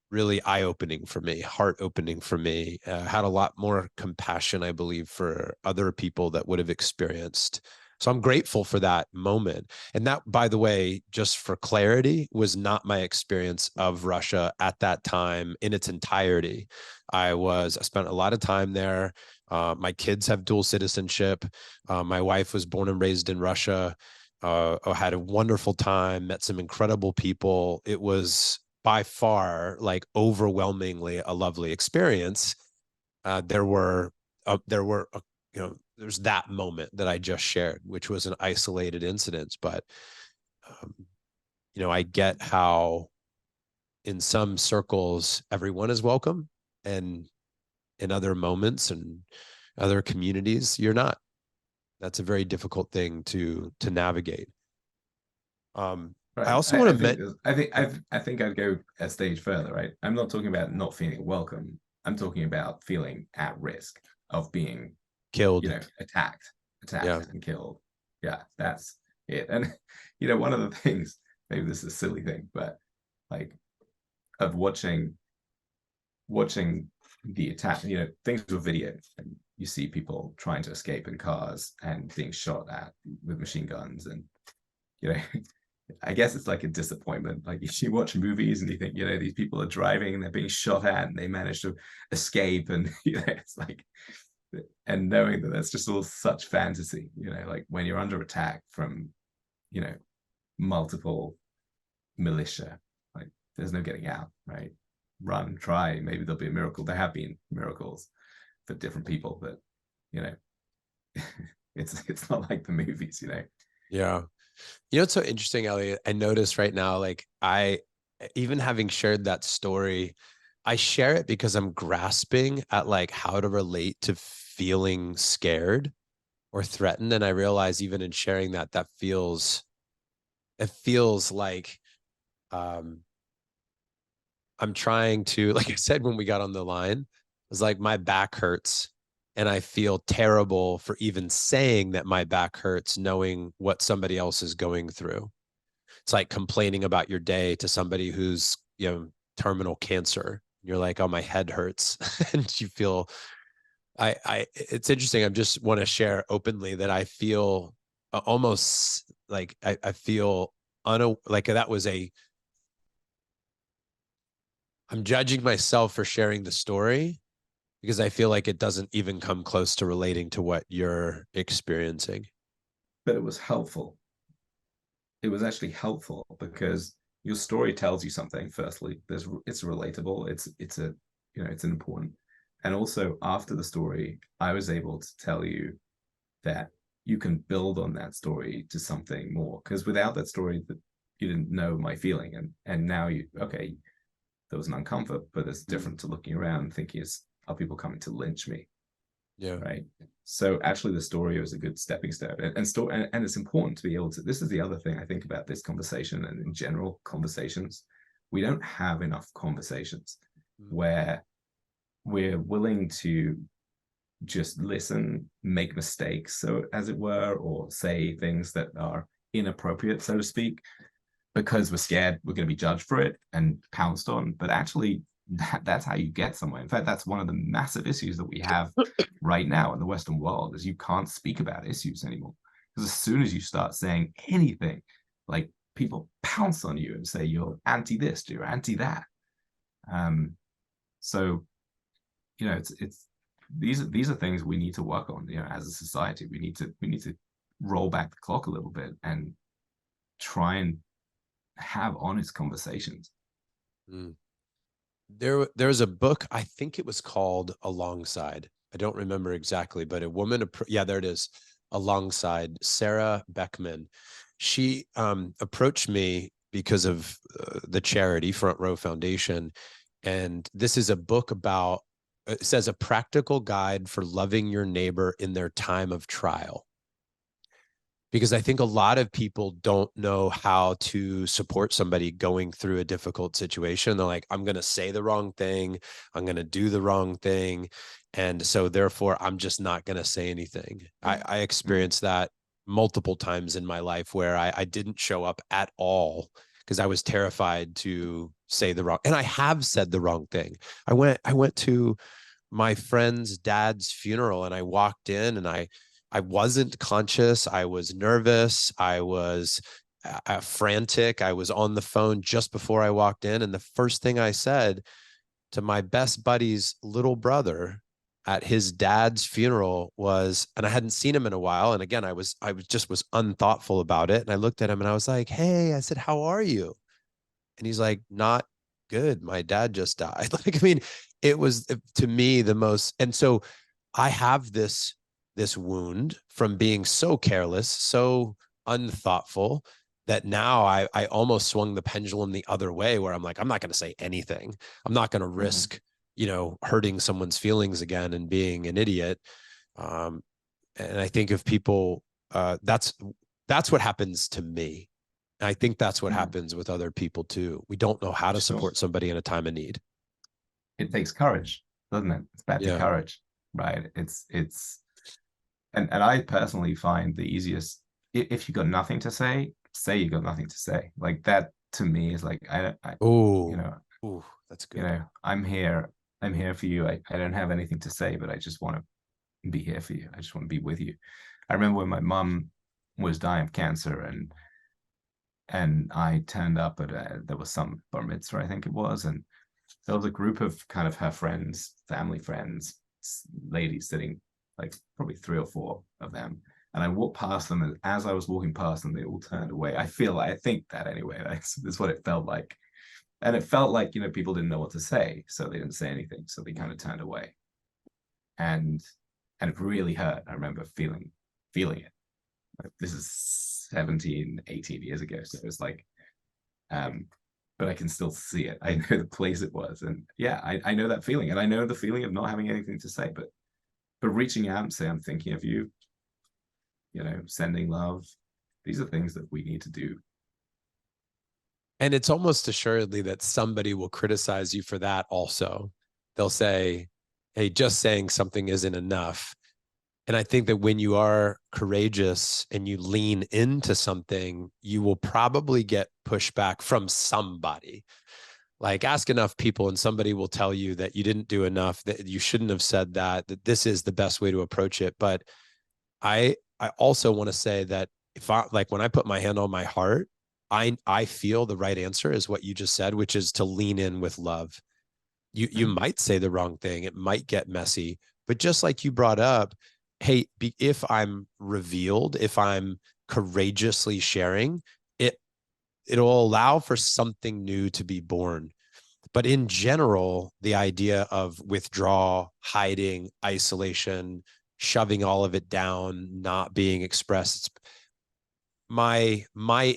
really eye-opening for me, heart-opening for me. Had a lot more compassion, I believe, for other people that would have experienced. So I'm grateful for that moment. And that, by the way, just for clarity, was not my experience of Russia at that time in its entirety. I spent a lot of time there. My kids have dual citizenship. My wife was born and raised in Russia. I had a wonderful time, met some incredible people. It was by far, like, overwhelmingly a lovely experience. There's that moment that I just shared, which was an isolated incident. But, I get how in some circles, everyone is welcome. And in other moments and other communities, you're not. That's a very difficult thing to navigate. I Right. also want to mention. I think I'd go a stage further, right? I'm not talking about not feeling welcome. I'm talking about feeling at risk of being, Killed. attacked Yeah. and killed. Yeah, that's it. And one of the things, maybe this is a silly thing, but like of watching the attack, things with video, and you see people trying to escape in cars and being shot at with machine guns, and you know I guess it's like a disappointment. Like you watch movies and you think, these people are driving and they're being shot at and they manage to escape. And, it's like, and knowing that that's just all such fantasy, like when you're under attack from, multiple militia, like there's no getting out, right? Run, try, maybe there'll be a miracle. There have been miracles for different people, but, it's not like the movies, Yeah. It's so interesting, Elliot. I notice right now, like, even having shared that story, I share it because I'm grasping at like how to relate to feeling scared or threatened. And I realize even in sharing that, it feels like, I'm trying to, like I said, when we got on the line, it's like my back hurts. And I feel terrible for even saying that my back hurts, knowing what somebody else is going through. It's like complaining about your day to somebody who's, terminal cancer. You're like, oh, my head hurts. And you feel, it's interesting. I just want to share openly that I feel almost like I feel like that was I'm judging myself for sharing the story because I feel like it doesn't even come close to relating to what you're experiencing. But it was helpful. It was actually helpful because your story tells you something. Firstly, it's relatable. It's an important. And also after the story, I was able to tell you that you can build on that story to something more. Because without that story, that you didn't know my feeling, and now there was an uncomfort, but it's different to looking around and thinking, are people coming to lynch me? Yeah. Right. So actually the story was a good stepping stone, and it's important to be able to, this is the other thing I think about this conversation and in general conversations, we don't have enough conversations. where we're willing to just listen, make mistakes, so as it were, or say things that are inappropriate, so to speak, because we're scared we're going to be judged for it and pounced on. But actually, that's how you get somewhere. In fact, that's one of the massive issues that we have right now in the Western world, is you can't speak about issues anymore. Because as soon as you start saying anything, like, people pounce on you and say you're anti this, you're anti that. So, it's these are things we need to work on. As a society, we need to roll back the clock a little bit and try and have honest conversations. Mm. There's a book, I think it was called Alongside. I don't remember exactly, but a woman, yeah, there it is, Alongside, Sarah Beckman. She approached me because of the charity Front Row Foundation. And this is a book about, it says, a practical guide for loving your neighbor in their time of trial. Because I think a lot of people don't know how to support somebody going through a difficult situation. They're like, I'm going to say the wrong thing. I'm going to do the wrong thing. And so therefore, I'm just not going to say anything. I experienced that multiple times in my life where I didn't show up at all because I was terrified to say the wrong. And I have said the wrong thing. I went to my friend's dad's funeral and I walked in and I wasn't conscious. I was nervous. I was frantic. I was on the phone just before I walked in. And the first thing I said to my best buddy's little brother at his dad's funeral was, and I hadn't seen him in a while. And again, I was unthoughtful about it. And I looked at him and I was like, hey, I said, how are you? And he's like, not good. My dad just died. Like, I mean, it was, to me, the most, and so I have this wound from being so careless, so unthoughtful, that now I almost swung the pendulum the other way, where I'm like, I'm not going to say anything. I'm not going to risk, hurting someone's feelings again and being an idiot. And I think if people, that's what happens to me. I think that's what happens with other people too. We don't know how to support somebody in a time of need. It takes courage, doesn't it? It's back to courage, right? And I personally find the easiest, if you got nothing to say you got nothing to say. Like, that to me is like, oh, that's good. I'm here for you. I don't have anything to say, but I just want to be here for you. I just want to be with you. I remember when my mom was dying of cancer, and I turned up at there was some bar mitzvah, I think it was, and there was a group of kind of her friends, family friends, ladies sitting, like probably 3 or 4 of them. And I walked past them, and as I was walking past them, they all turned away. I think that anyway, that's what it felt like. And it felt like, people didn't know what to say, so they didn't say anything. So they kind of turned away. And it really hurt. I remember feeling it. Like, this is 17, 18 years ago. So it was like, but I can still see it. I know the place it was. And yeah, I know that feeling. And I know the feeling of not having anything to say, but reaching out and say, I'm thinking of you, sending love. These are things that we need to do. And it's almost assuredly that somebody will criticize you for that also. They'll say, hey, just saying something isn't enough. And I think that when you are courageous and you lean into something, you will probably get pushback from somebody. Like, ask enough people and somebody will tell you that you didn't do enough, that you shouldn't have said that this is the best way to approach it. But I also want to say that when I put my hand on my heart, I feel the right answer is what you just said, which is to lean in with love. You might say the wrong thing. It might get messy, but just like you brought up, hey, if I'm revealed, if I'm courageously sharing, it'll allow for something new to be born. But in general, the idea of withdrawal, hiding, isolation, shoving all of it down, not being expressed, my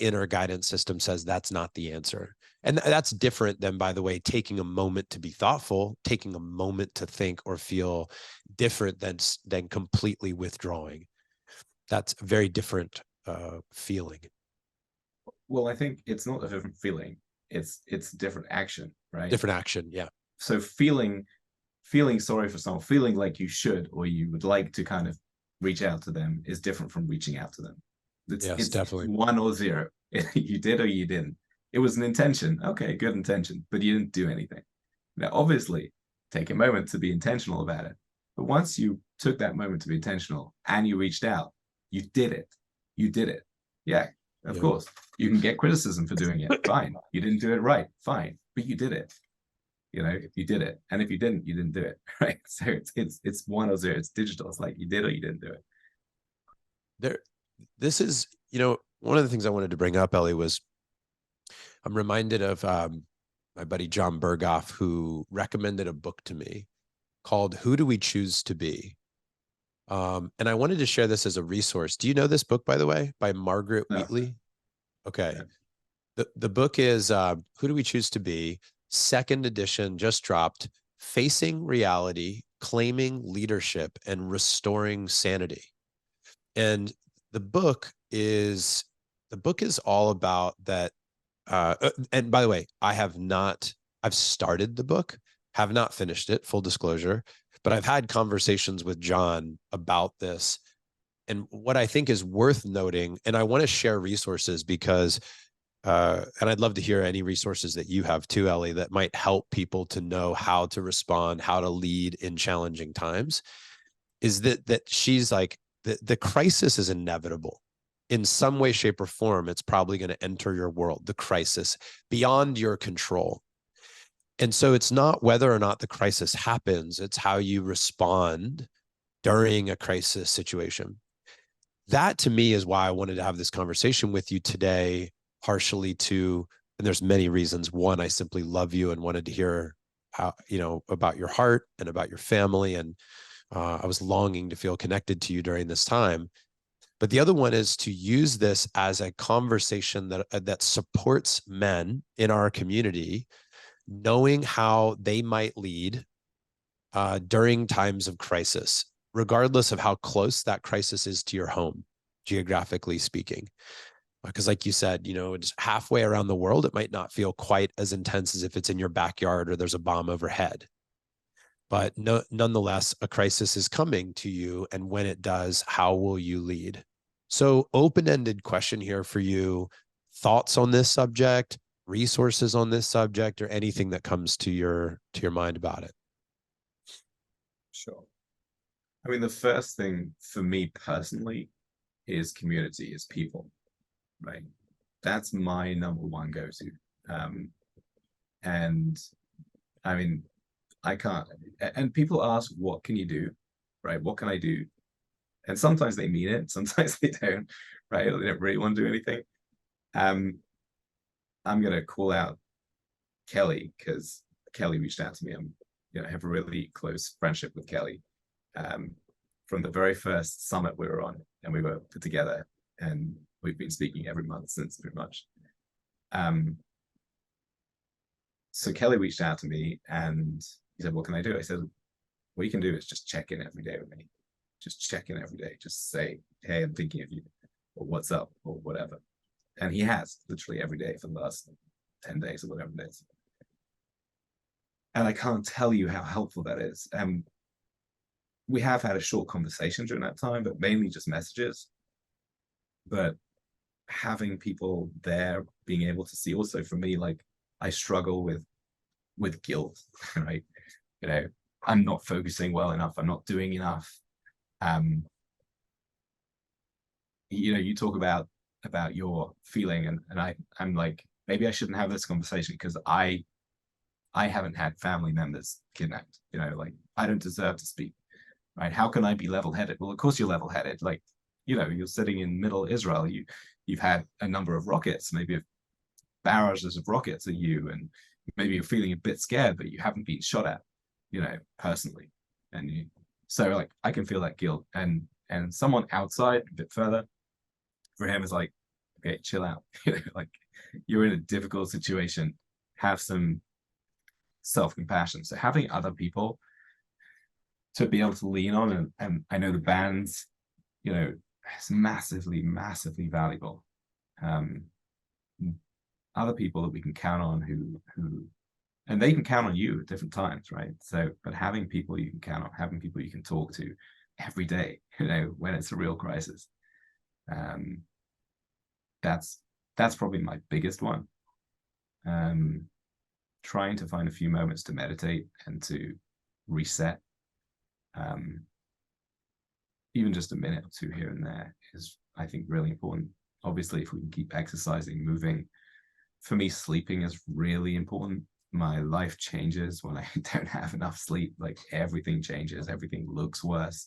inner guidance system says that's not the answer. And that's different than, by the way, taking a moment to be thoughtful, taking a moment to think or feel, different than completely withdrawing. That's a very different feeling. Well, I think it's not a different feeling. It's different action, right? Different action, yeah. So feeling sorry for someone, feeling like you should or you would like to kind of reach out to them is different from reaching out to them. Yes, It's definitely. 1 or 0. You did or you didn't. It was an intention. Okay, good intention, but you didn't do anything. Now, obviously, take a moment to be intentional about it. But once you took that moment to be intentional and you reached out, you did it. You did it. Yeah, of Yeah. course. You can get criticism for doing it. Fine. You didn't do it right. Fine. But you did it. You did it. And if you didn't, you didn't do it. Right. So it's 1 or 0. It's digital. It's like you did or you didn't do it. There, this is, one of the things I wanted to bring up, Ellie, was I'm reminded of my buddy John Berghoff, who recommended a book to me called Who Do We Choose to Be? And I wanted to share this as a resource. Do you know this book, by the way, by Margaret No. Wheatley? Okay. Yeah. The book is Who Do We Choose to Be? Second edition, just dropped, Facing Reality, Claiming Leadership, and Restoring Sanity. And the book is all about that. And by the way, I've started the book, have not finished it, full disclosure, but I've had conversations with John about this. And what I think is worth noting, and I want to share resources because, and I'd love to hear any resources that you have too, Ellie, that might help people to know how to respond, how to lead in challenging times, is that she's like, the crisis is inevitable. In some way, shape, or form, it's probably going to enter your world, the crisis, beyond your control. And so it's not whether or not the crisis happens, it's how you respond during a crisis situation. That to me is why I wanted to have this conversation with you today, partially to, and there's many reasons. One, I simply love you and wanted to hear how, about your heart and about your family. And I was longing to feel connected to you during this time. But the other one is to use this as a conversation that supports men in our community, knowing how they might lead during times of crisis, regardless of how close that crisis is to your home, geographically speaking. Because like you said, it's halfway around the world, it might not feel quite as intense as if it's in your backyard or there's a bomb overhead. But nonetheless, a crisis is coming to you. And when it does, how will you lead? So open-ended question here for you. Thoughts on this subject, resources on this subject, or anything that comes to your mind about it? Sure. I mean, the first thing for me personally is community, is people, right? That's my number one go-to. And I mean, I can't, and people ask, what can you do? Right? What can I do? And sometimes they mean it, sometimes they don't, right? They don't really want to do anything. I'm gonna call out Kelly because Kelly reached out to me. I have a really close friendship with Kelly. From the very first summit we were on, and we were put together, and we've been speaking every month since, pretty much. So Kelly reached out to me and he said, what can I do? I said, what you can do is just check in every day with me. Just check in every day. Just say, hey, I'm thinking of you, or what's up, or whatever. And he has literally every day for the last 10 days or whatever it is. And I can't tell you how helpful that is. We have had a short conversation during that time, but mainly just messages. But having people there, being able to see, also for me, like, I struggle with guilt, right? I'm not focusing well enough. I'm not doing enough. You talk about your feeling, and I'm like, maybe I shouldn't have this conversation because I haven't had family members kidnapped. Like, I don't deserve to speak, right? How can I be level-headed? Well, of course you're level-headed. Like, you're sitting in middle Israel. You've had a number of rockets, maybe barrages of rockets at you, and maybe you're feeling a bit scared, but you haven't been shot at, personally. And so like, I can feel that guilt, and someone outside a bit further, for him, is like, okay, chill out. Like, you're in a difficult situation, have some self-compassion. So having other people to be able to lean on, and I know the band's, it's massively, massively valuable. Other people that we can count on who and they can count on you at different times, right? So, but having people you can count on, having people you can talk to every day, when it's a real crisis, um, that's probably my biggest one. Um, Trying to find a few moments to meditate and to reset, um, even just a minute or two here and there is, I think, really important. Obviously, if we can keep exercising, moving, for me, sleeping is really important. My life changes when I don't have enough sleep. Like everything changes, everything looks worse.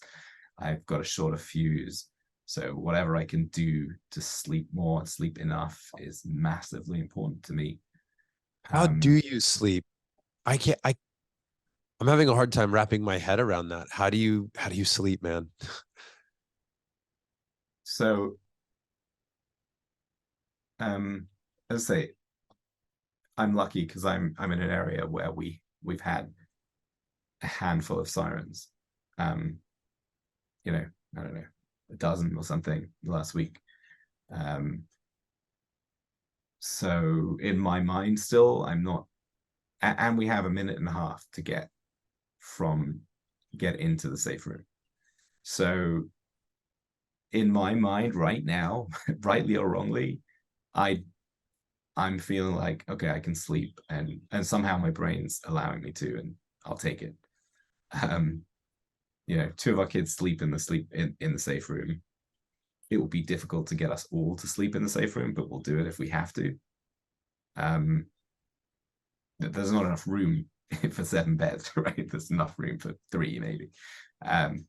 I've got a shorter fuse. So whatever I can do to sleep more, sleep enough is massively important to me. How do you sleep? I can't, I'm having a hard time wrapping my head around that. How do you sleep, man? So as I say, I'm lucky because I'm in an area where we've had a handful of sirens. Um, I don't know, a dozen or something last week. Um, so in my mind, still, I'm not, and we have a minute and a half to get into the safe room. So in my mind right now, rightly or wrongly, I I'm feeling like, okay, I can sleep, and somehow my brain's allowing me to, and I'll take it. Um, two of our kids sleep in the safe room. It will be difficult to get us all to sleep in the safe room, but we'll do it if we have to. Um, there's not enough room for 7 beds, right? There's enough room for 3, maybe. Um,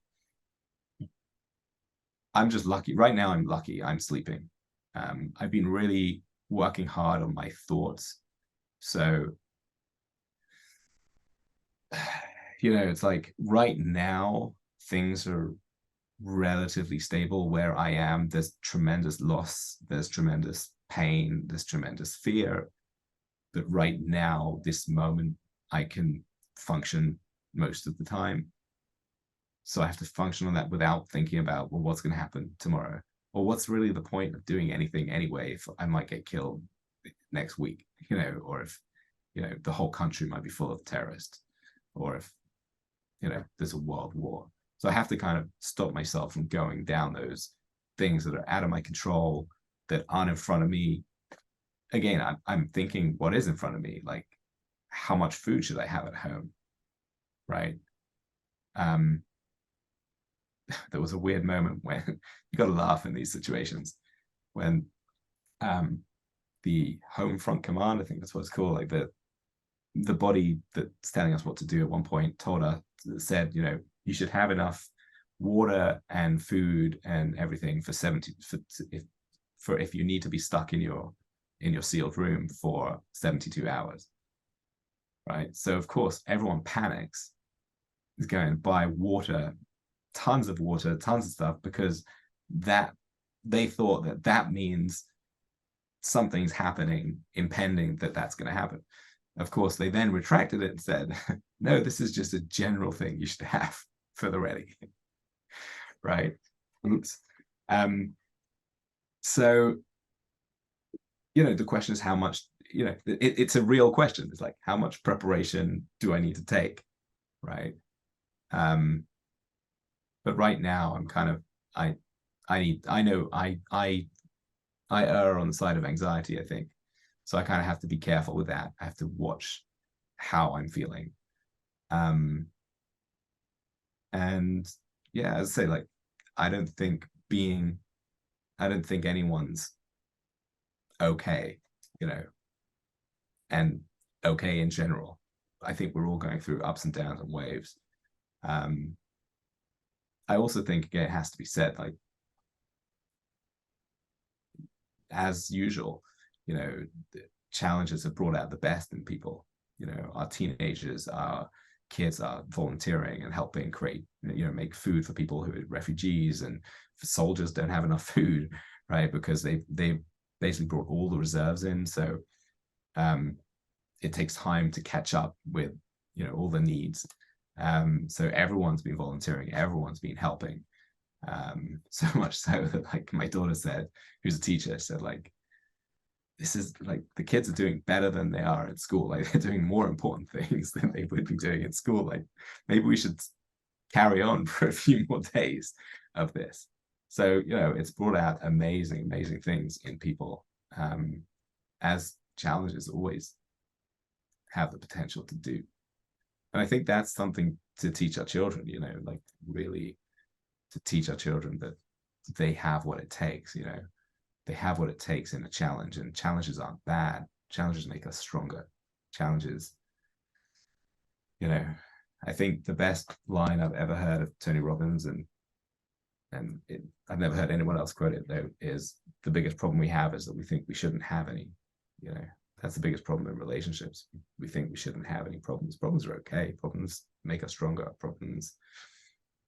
I'm just lucky. Right now, I'm lucky. I'm sleeping. I've been really working hard on my thoughts. So, it's like right now, things are relatively stable where I am. There's tremendous loss, there's tremendous pain, there's tremendous fear. But right now, this moment, I can function most of the time. So I have to function on that without thinking about, well, what's going to happen tomorrow? Or what's really the point of doing anything anyway if I might get killed next week, or if, the whole country might be full of terrorists, or if, there's a world war. So I have to kind of stop myself from going down those things that are out of my control, that aren't in front of me. Again, I'm thinking what is in front of me, like how much food should I have at home, right? Um, there was a weird moment when you got to laugh in these situations when the home front command, I think that's what it's called, like the body that's telling us what to do at one point told us, said, you should have enough water and food and everything for 70 for if you need to be stuck in your sealed room for 72 hours, right? So of course everyone panics, is going to buy water, tons of water, tons of stuff, because that they thought that means something's happening, impending, that's going to happen. Of course, they then retracted it and said, no, this is just a general thing you should have for the ready. Right? Oops. So, the question is how much, it's a real question. It's like, how much preparation do I need to take? Right. But right now I'm kind of, I know I err on the side of anxiety, I think. So I kind of have to be careful with that. I have to watch how I'm feeling. And yeah, as I say, like, I don't think anyone's okay, and okay in general. I think we're all going through ups and downs and waves. I also think, again, it has to be said, like, as usual, challenges have brought out the best in people. Our teenagers, our kids are volunteering and helping create, make food for people who are refugees, and soldiers don't have enough food, right? Because they basically brought all the reserves in. So it takes time to catch up with, all the needs. So everyone's been volunteering, everyone's been helping. So much so that, like, my daughter said, who's a teacher, said, like, this is like the kids are doing better than they are at school. Like they're doing more important things than they would be doing at school. Like maybe we should carry on for a few more days of this. So, it's brought out amazing, amazing things in people, as challenges always have the potential to do. And I think that's something to teach our children, like really to teach our children that they have what it takes, they have what it takes in a challenge, and challenges aren't bad. Challenges make us stronger. Challenges, I think the best line I've ever heard of Tony Robbins, I've never heard anyone else quote it though, is the biggest problem we have is that we think we shouldn't have any. You know, that's the biggest problem in relationships. We think we shouldn't have any problems. Problems are okay. Problems make us stronger. Problems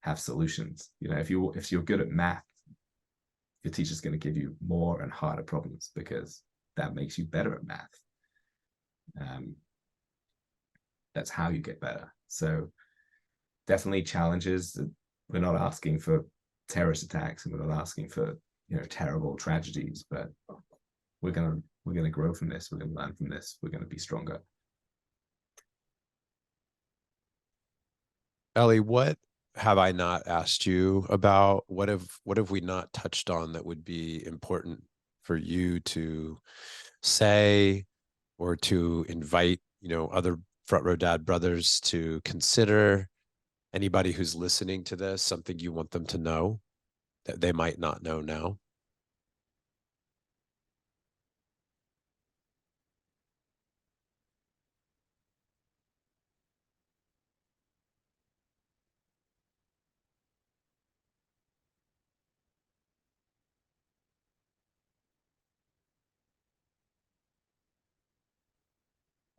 have solutions. If you're good at math, your teacher's going to give you more and harder problems because that makes you better at math. That's how you get better. So definitely challenges. We're not asking for terrorist attacks, and we're not asking for terrible tragedies, but we're gonna grow from this. We're gonna learn from this. We're gonna be stronger. Ellie, what have I not asked you about? What have we not touched on that would be important for you to say, or to invite other front row dad brothers to consider? Anybody who's listening to this, something you want them to know that they might not know now?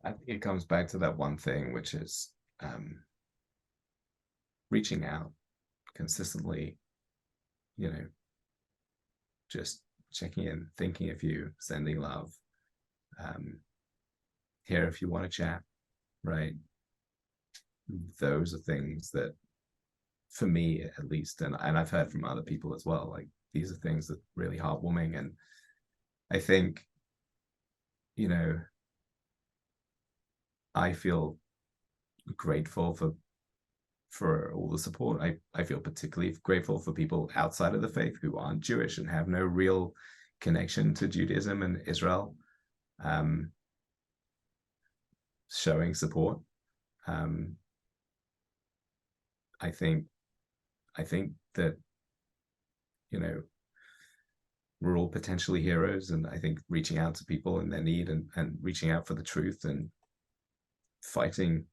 I think it comes back to that one thing, which is reaching out consistently, just checking in, thinking of you, sending love, here if you want to chat, right? Those are things that, for me at least, and I've heard from other people as well, like these are things that really heartwarming. And I think, I feel grateful for all the support. I feel particularly grateful for people outside of the faith who aren't Jewish and have no real connection to Judaism and Israel, showing support. I think that we're all potentially heroes, and I think reaching out to people in their need, and reaching out for the truth, and fighting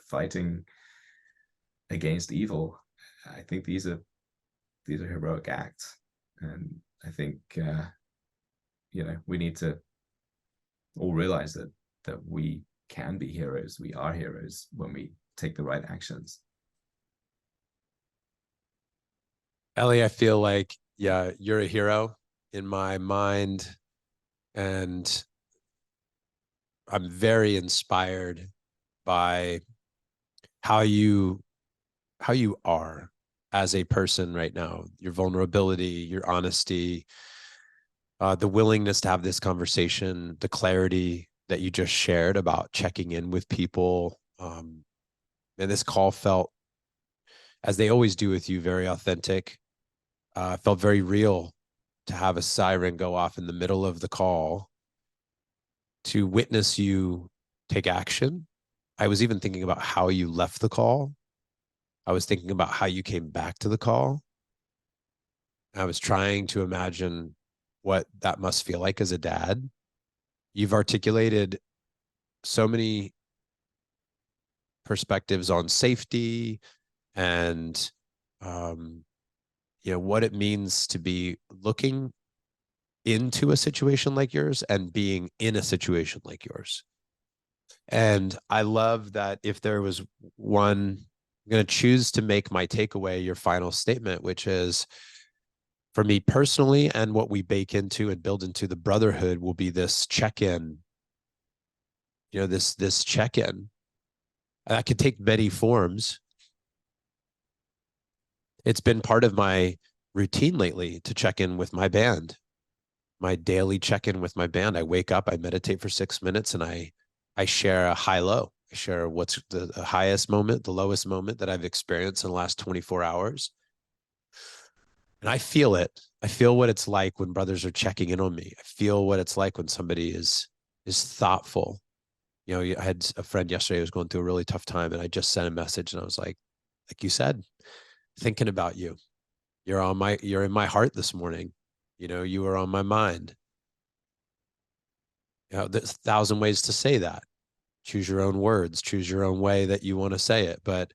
fighting against evil, I think these are heroic acts. And I think we need to all realize that we can be heroes. We are heroes when we take the right actions. Ellie, I feel like, yeah, you're a hero in my mind, and I'm very inspired by how you are as a person right now, your vulnerability, your honesty, the willingness to have this conversation, the clarity that you just shared about checking in with people. And this call felt, as they always do with you, very authentic. Felt very real to have a siren go off in the middle of the call, to witness you take action. I was even thinking about how you left the call. I was thinking about how you came back to the call. I was trying to imagine what that must feel like as a dad. You've articulated so many perspectives on safety and what it means to be looking into a situation like yours and being in a situation like yours. And I love that if there was one, I'm going to choose to make my takeaway your final statement, which is, for me personally, and what we bake into and build into the brotherhood will be this check-in, this check-in. That could take many forms. It's been part of my routine lately to check in with my band, my daily check-in with my band. I wake up, I meditate for 6 minutes, and I share a high-low. I share what's the highest moment, the lowest moment that I've experienced in the last 24 hours. And I feel it. I feel what it's like when brothers are checking in on me. I feel what it's like when somebody is thoughtful. You know, I had a friend yesterday who was going through a really tough time, and I just sent a message, and I was like you said, thinking about you. You're in my heart this morning. You know, you were on my mind. You know, there's 1,000 ways to say that. Choose your own words, choose your own way that you want to say it. But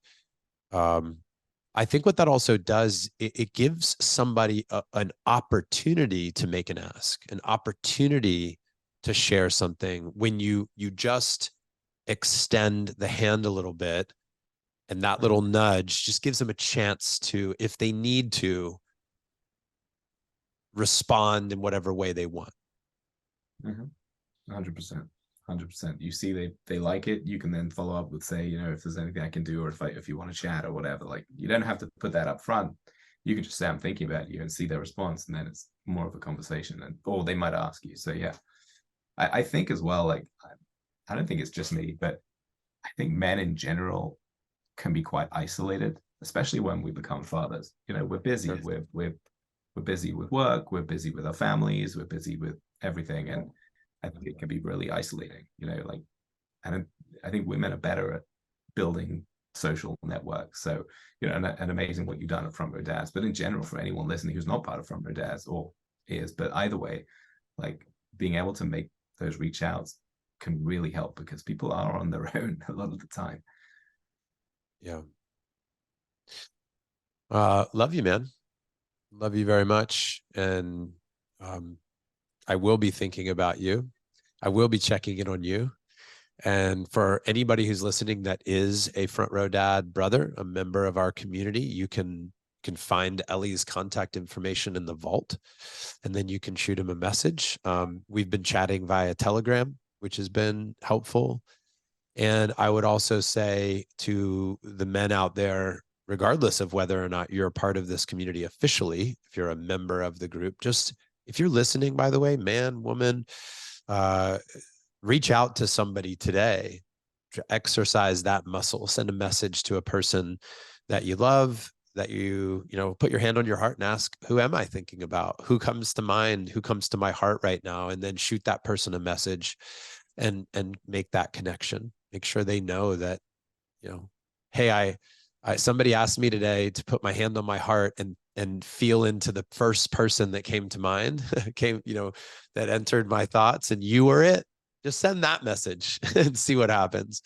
I think what that also does, it gives somebody an opportunity to make an ask, an opportunity to share something when you just extend the hand a little bit, and that little nudge just gives them a chance to, if they need to, respond in whatever way they want. 100%. 100%. You see they like it, you can then follow up with, say, you know, if there's anything I can do, or if you want to chat or whatever. Like, you don't have to put that up front. You can just say, I'm thinking about you, and see their response, and then it's more of a conversation, and or they might ask you. So yeah, I think as well, like, I don't think it's just me, but I think men in general can be quite isolated, especially when we become fathers. You know, we're busy. Sure. We're busy with work. We're busy with our families. We're busy with everything, and I think it can be really isolating. You know, like, I think women are better at building social networks. So, you know, and amazing what you've done at Front Row Dads. But in general, for anyone listening who's not part of Front Row Dads, or is, but either way, like, being able to make those reach outs can really help, because people are on their own a lot of the time. Yeah. Love you, man. Love you very much. And I will be thinking about you. I will be checking in on you. And for anybody who's listening that is a Front Row Dad brother, a member of our community, you can find Ellie's contact information in the vault, and then you can shoot him a message. We've been chatting via Telegram, which has been helpful. And I would also say to the men out there, regardless of whether or not you're a part of this community officially, if you're a member of the group, just if you're listening, by the way, man, woman, reach out to somebody today to exercise that muscle. Send a message to a person that you love, that you know, put your hand on your heart and ask, who am I thinking about? Who comes to mind? Who comes to my heart right now? And then shoot that person a message and make that connection. Make sure they know that, you know, hey, I somebody asked me today to put my hand on my heart and feel into the first person that came to mind, you know, that entered my thoughts, and you were it. Just send that message and see what happens,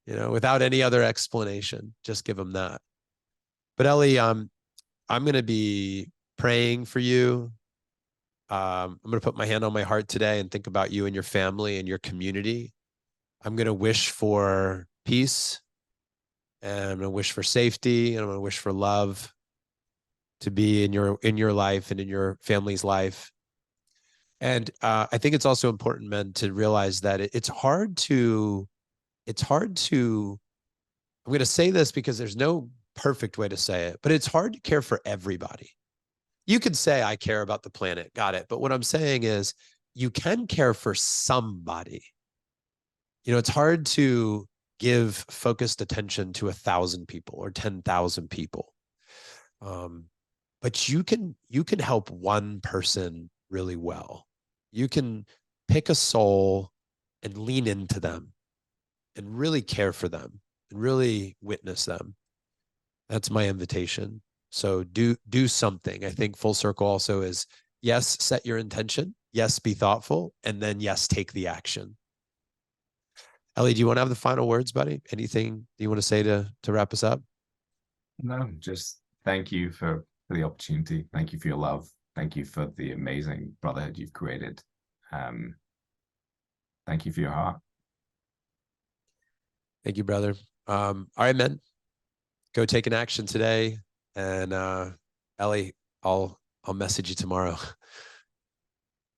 you know, without any other explanation. Just give them that. But Ellie, I'm going to be praying for you. I'm going to put my hand on my heart today and think about you and your family and your community. I'm going to wish for peace, and I'm going to wish for safety, and I'm going to wish for love to be in your life and in your family's life. And I think it's also important, men, to realize that it's hard to, I'm going to say this because there's no perfect way to say it, but it's hard to care for everybody. You could say, I care about the planet. Got it. But what I'm saying is, you can care for somebody. You know, it's hard to give focused attention to 1,000 people or 10,000 people. But you can help one person really well. You can pick a soul and lean into them and really care for them and really witness them. That's my invitation. So do something. I think full circle also is, yes, set your intention. Yes, be thoughtful. And then yes, take the action. Ellie, do you want to have the final words, buddy? Anything you want to say to wrap us up? No, just thank you for the opportunity. Thank you for your love. Thank you for the amazing brotherhood you've created. Thank you for your heart. Thank you, brother. All right, men, go take an action today. And Ellie, I'll message you tomorrow.